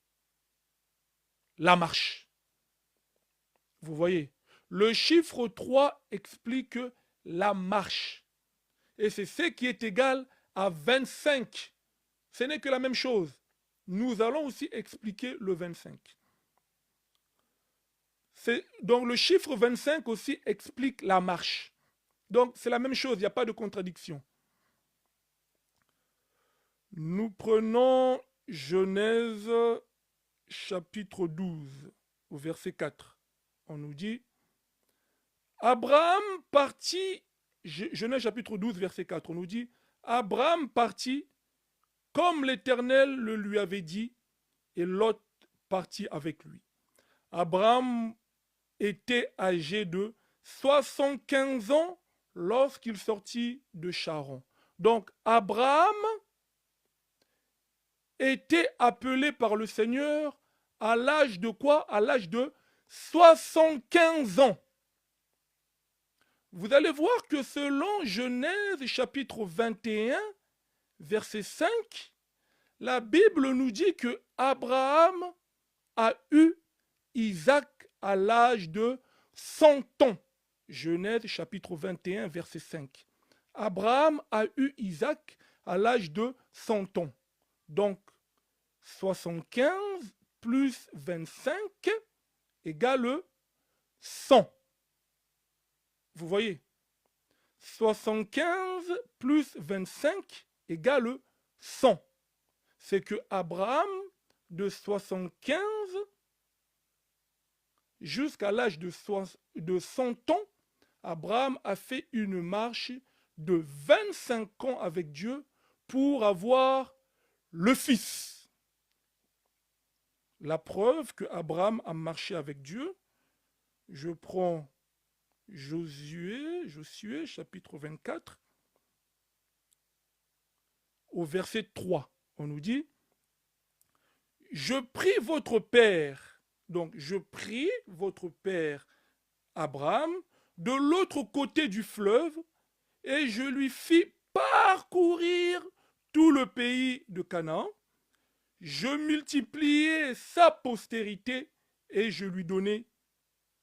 la marche. Vous voyez, le chiffre 3 explique la marche. Et c'est ce qui est égal à 25. Ce n'est que la même chose. Nous allons aussi expliquer le 25. Donc le chiffre 25 aussi explique la marche. Donc c'est la même chose, il n'y a pas de contradiction. Nous prenons Genèse chapitre 12 au verset 4. On nous dit, Abraham partit, Genèse chapitre 12 verset 4, on nous dit, Abraham partit comme l'Éternel le lui avait dit, et Lot partit avec lui. Abraham était âgé de 75 ans lorsqu'il sortit de Charan. Donc Abraham était appelé par le Seigneur à l'âge de quoi? À l'âge de 75 ans. Vous allez voir que selon Genèse chapitre 21, verset 5, la Bible nous dit que Abraham a eu Isaac à l'âge de 100 ans. Genèse chapitre 21, verset 5. Abraham a eu Isaac à l'âge de 100 ans. Donc, 75 plus 25 égale 100. Vous voyez, 75 plus 25 égale 100. C'est que Abraham, de 75 jusqu'à l'âge de 100 ans, Abraham a fait une marche de 25 ans avec Dieu pour avoir le Fils. La preuve que Abraham a marché avec Dieu, je prends Josué chapitre 24, au verset 3. On nous dit, je prie votre père, donc je prie votre père Abraham de l'autre côté du fleuve et je lui fis parcourir tout le pays de Canaan. Je multipliai sa postérité et je lui donnai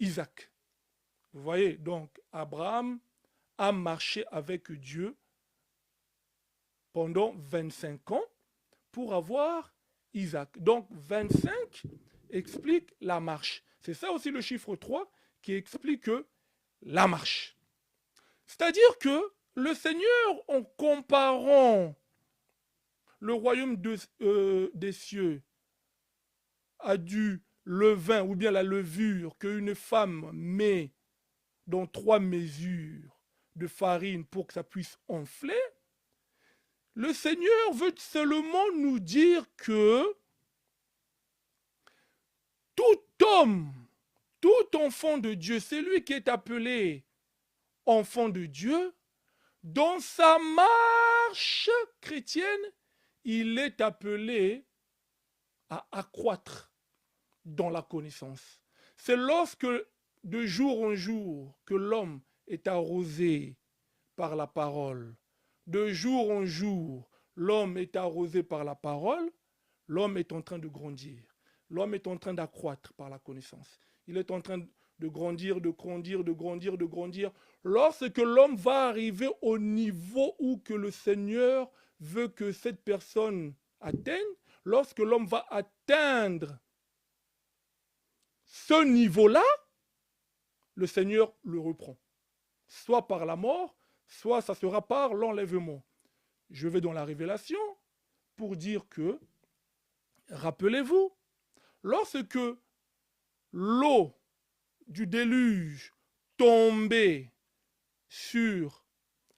Isaac. Vous voyez, donc Abraham a marché avec Dieu pendant 25 ans pour avoir Isaac. Donc 25 explique la marche. C'est ça aussi le chiffre 3 qui explique la marche. C'est-à-dire que le Seigneur, en comparant le royaume des cieux à du levain ou bien la levure qu'une femme met dans 3 mesures de farine pour que ça puisse enfler, le Seigneur veut seulement nous dire que tout homme, tout enfant de Dieu, celui qui est appelé enfant de Dieu, dans sa marche chrétienne, il est appelé à accroître dans la connaissance. C'est lorsque de jour en jour que l'homme est arrosé par la parole, de jour en jour, l'homme est arrosé par la parole, l'homme est en train de grandir, l'homme est en train d'accroître par la connaissance. Il est en train de grandir, de grandir, de grandir, de grandir. Lorsque l'homme va arriver au niveau où que le Seigneur veut que cette personne atteigne, lorsque l'homme va atteindre ce niveau-là, le Seigneur le reprend. Soit par la mort, soit ça sera par l'enlèvement. Je vais dans la révélation pour dire que, rappelez-vous, lorsque l'eau du déluge tombait sur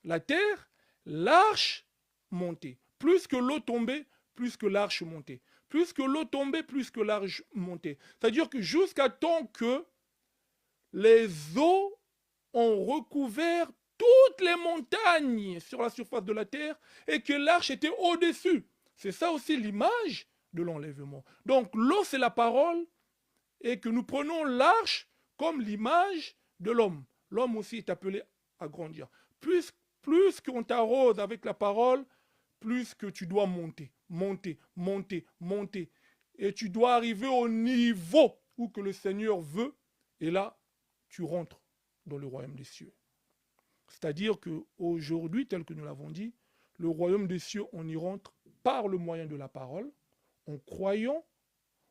la terre, l'arche montait. Plus que l'eau tombait, plus que l'arche montait. Plus que l'eau tombait, plus que l'arche montait. C'est-à-dire que jusqu'à temps que les eaux ont recouvert toutes les montagnes sur la surface de la terre et que l'arche était au-dessus. C'est ça aussi l'image de l'enlèvement. Donc l'eau, c'est la parole et que nous prenons l'arche comme l'image de l'homme. L'homme aussi est appelé à grandir. Plus qu'on t'arrose avec la parole, plus que tu dois monter, monter, monter, monter. Et tu dois arriver au niveau où que le Seigneur veut. Et là, tu rentres dans le royaume des cieux. C'est-à-dire qu'aujourd'hui, tel que nous l'avons dit, le royaume des cieux, on y rentre par le moyen de la parole, en croyant,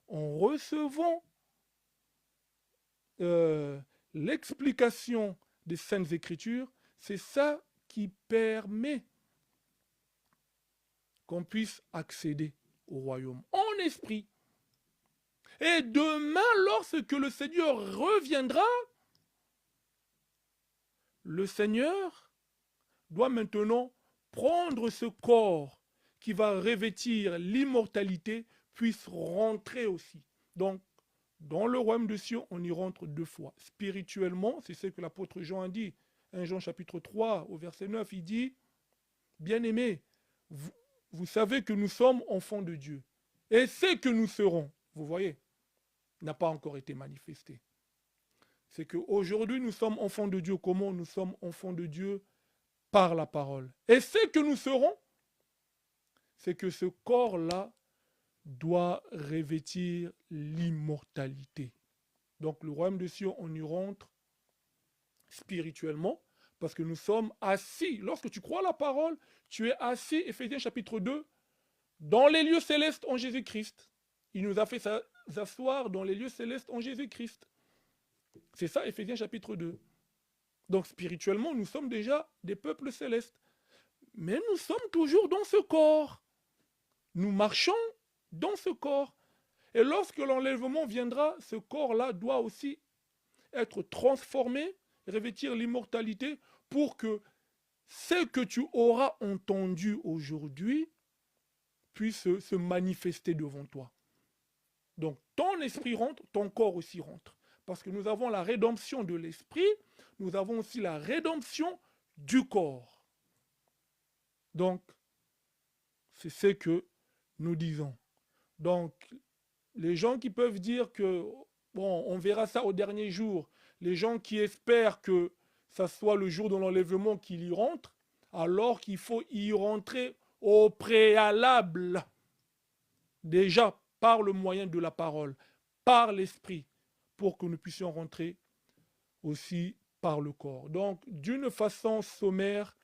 en recevant l'explication des Saintes Écritures. C'est ça qui permet qu'on puisse accéder au royaume en esprit. Et demain, lorsque le Seigneur reviendra, le Seigneur doit maintenant prendre ce corps qui va revêtir l'immortalité, puisse rentrer aussi. Donc, dans le royaume des cieux, on y rentre 2 fois. Spirituellement, c'est ce que l'apôtre Jean a dit. 1 Jean chapitre 3, au verset 9, il dit, « Bien-aimés, vous savez que nous sommes enfants de Dieu. Et ce que nous serons, vous voyez, n'a pas encore été manifesté. C'est qu'aujourd'hui, nous sommes enfants de Dieu. Comment nous sommes enfants de Dieu? Par la parole. Et ce que nous serons, c'est que ce corps-là doit revêtir l'immortalité. Donc le royaume des cieux, on y rentre spirituellement, parce que nous sommes assis. Lorsque tu crois la parole, tu es assis, Éphésiens chapitre 2, dans les lieux célestes en Jésus-Christ. Il nous a fait s'asseoir dans les lieux célestes en Jésus-Christ. C'est ça, Éphésiens chapitre 2. Donc spirituellement, nous sommes déjà des peuples célestes. Mais nous sommes toujours dans ce corps. Nous marchons dans ce corps. Et lorsque l'enlèvement viendra, ce corps-là doit aussi être transformé, revêtir l'immortalité, pour que ce que tu auras entendu aujourd'hui puisse se manifester devant toi. Donc ton esprit rentre, ton corps aussi rentre. Parce que nous avons la rédemption de l'esprit, nous avons aussi la rédemption du corps. Donc, c'est ce que nous disons. Donc, les gens qui peuvent dire que, bon, on verra ça au dernier jour, les gens qui espèrent que ça soit le jour de l'enlèvement qu'il y rentre, alors qu'il faut y rentrer au préalable, déjà par le moyen de la parole, par l'esprit, pour que nous puissions rentrer aussi par le corps. Donc, d'une façon sommaire,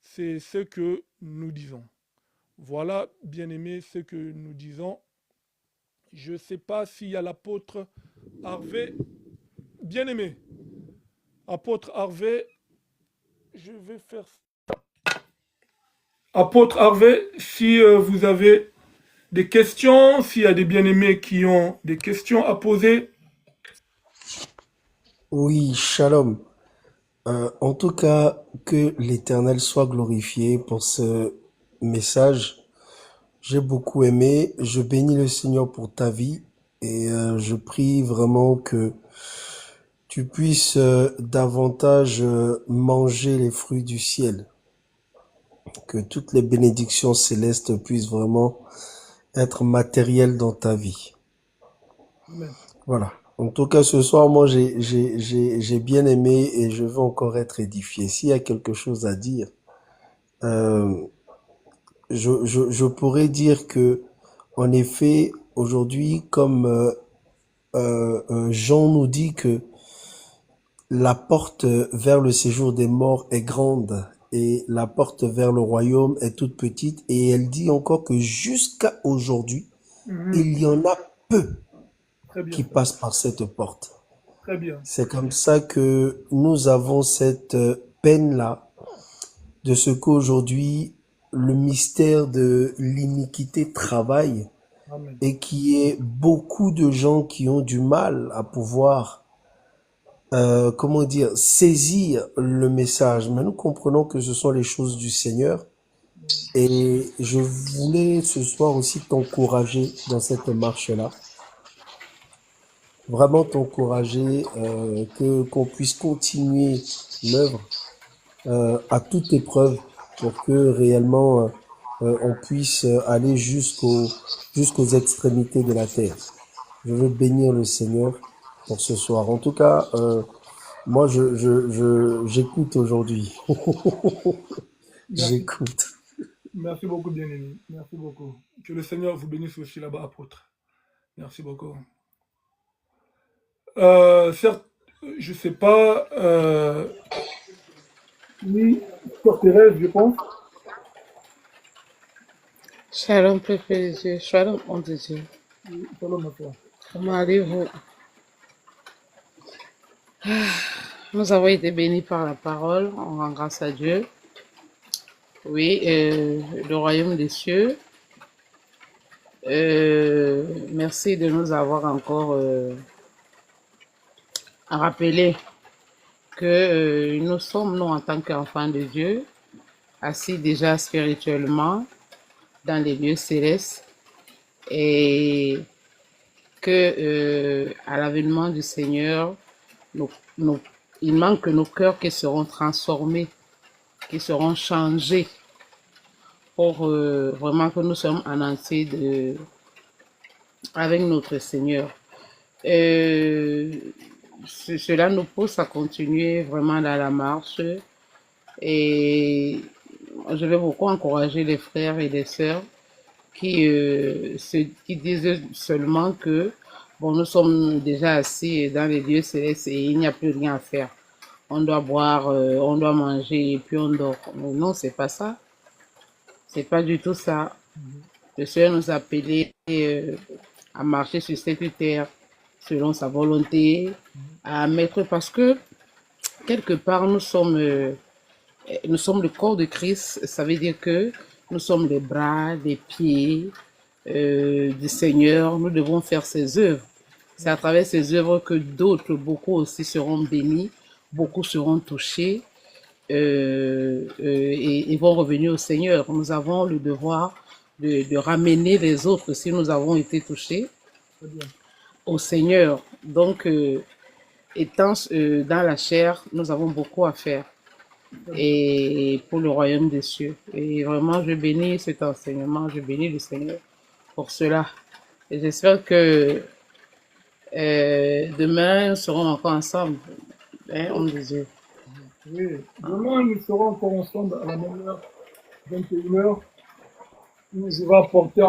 c'est ce que nous disons. Voilà, bien-aimés, ce que nous disons. Je ne sais pas s'il y a l'apôtre Harvey. Bien-aimé, apôtre Harvey, je vais faire... Apôtre Harvey, si vous avez des questions, s'il y a des bien-aimés qui ont des questions à poser. Oui, shalom. En tout cas, que l'Éternel soit glorifié pour ce message. J'ai beaucoup aimé. Je bénis le Seigneur pour ta vie et je prie vraiment que tu puisses davantage manger les fruits du ciel. Que toutes les bénédictions célestes puissent vraiment être matérielles dans ta vie. Amen. Voilà. En tout cas, ce soir, moi, j'ai bien aimé et je veux encore être édifié. S'il y a quelque chose à dire, je pourrais dire que, en effet, aujourd'hui, comme Jean nous dit que la porte vers le séjour des morts est grande et la porte vers le royaume est toute petite. Et elle dit encore que jusqu'à aujourd'hui, Mhm. il y en a peu Très qui bien, passent par cette porte. très bien. C'est comme ça que nous avons cette peine-là de ce qu'aujourd'hui le mystère de l'iniquité travaille Amen. et qui est beaucoup de gens qui ont du mal à pouvoir, comment dire, saisir le message. Mais nous comprenons que ce sont les choses du Seigneur. Et je voulais ce soir aussi t'encourager dans cette marche-là. Vraiment t'encourager, que qu'on puisse continuer l'œuvre à toute épreuve pour que réellement on puisse aller jusqu'aux extrémités de la terre. Je veux bénir le Seigneur pour ce soir. En tout cas, moi, j'écoute aujourd'hui. Merci, J'écoute. merci beaucoup, bien-aimé. Merci beaucoup. Que le Seigneur vous bénisse aussi là-bas, apôtre. Merci beaucoup. Certes, je sais pas, oui, Sœur Thérèse, je pense. Shalom, peuple de Dieu. Shalom, homme de Dieu. Oui, shalom à toi. Comment allez-vous? Nous avons été bénis par la parole. On rend grâce à Dieu. Oui, le royaume des cieux. Merci de nous avoir encore rappelé que nous sommes, nous, en tant qu'enfants de Dieu, assis déjà spirituellement dans les lieux célestes et que à l'avènement du Seigneur, nous, nous- il manque que nos cœurs qui seront transformés, qui seront changés pour vraiment que nous sommes en entier avec notre Seigneur. Euh, Cela nous pousse à continuer vraiment dans la marche et je vais beaucoup encourager les frères et les sœurs qui disent seulement que bon, nous sommes déjà assis dans les lieux célestes et il n'y a plus rien à faire. On doit boire, on doit manger et puis on dort. Mais non, c'est pas ça. C'est pas du tout ça. Mhm. Le Seigneur nous a appelés à marcher sur cette terre selon sa volonté, Mhm. à mettre parce que quelque part nous sommes le corps de Christ. Ça veut dire que nous sommes les bras, les pieds du Seigneur. Nous devons faire ses œuvres. C'est à travers ces œuvres que d'autres, beaucoup aussi seront bénis, beaucoup seront touchés et vont revenir au Seigneur. Nous avons le devoir de ramener les autres si nous avons été touchés Très bien. au Seigneur. Donc, étant dans la chair, nous avons beaucoup à faire Très bien. et pour le royaume des cieux. Et vraiment, je bénis cet enseignement, je bénis le Seigneur pour cela. Et j'espère que demain, nous serons encore ensemble, hein, Oui, homme de Dieu. oui. Demain, nous serons encore ensemble à la même heure, 21h, où je vais apporter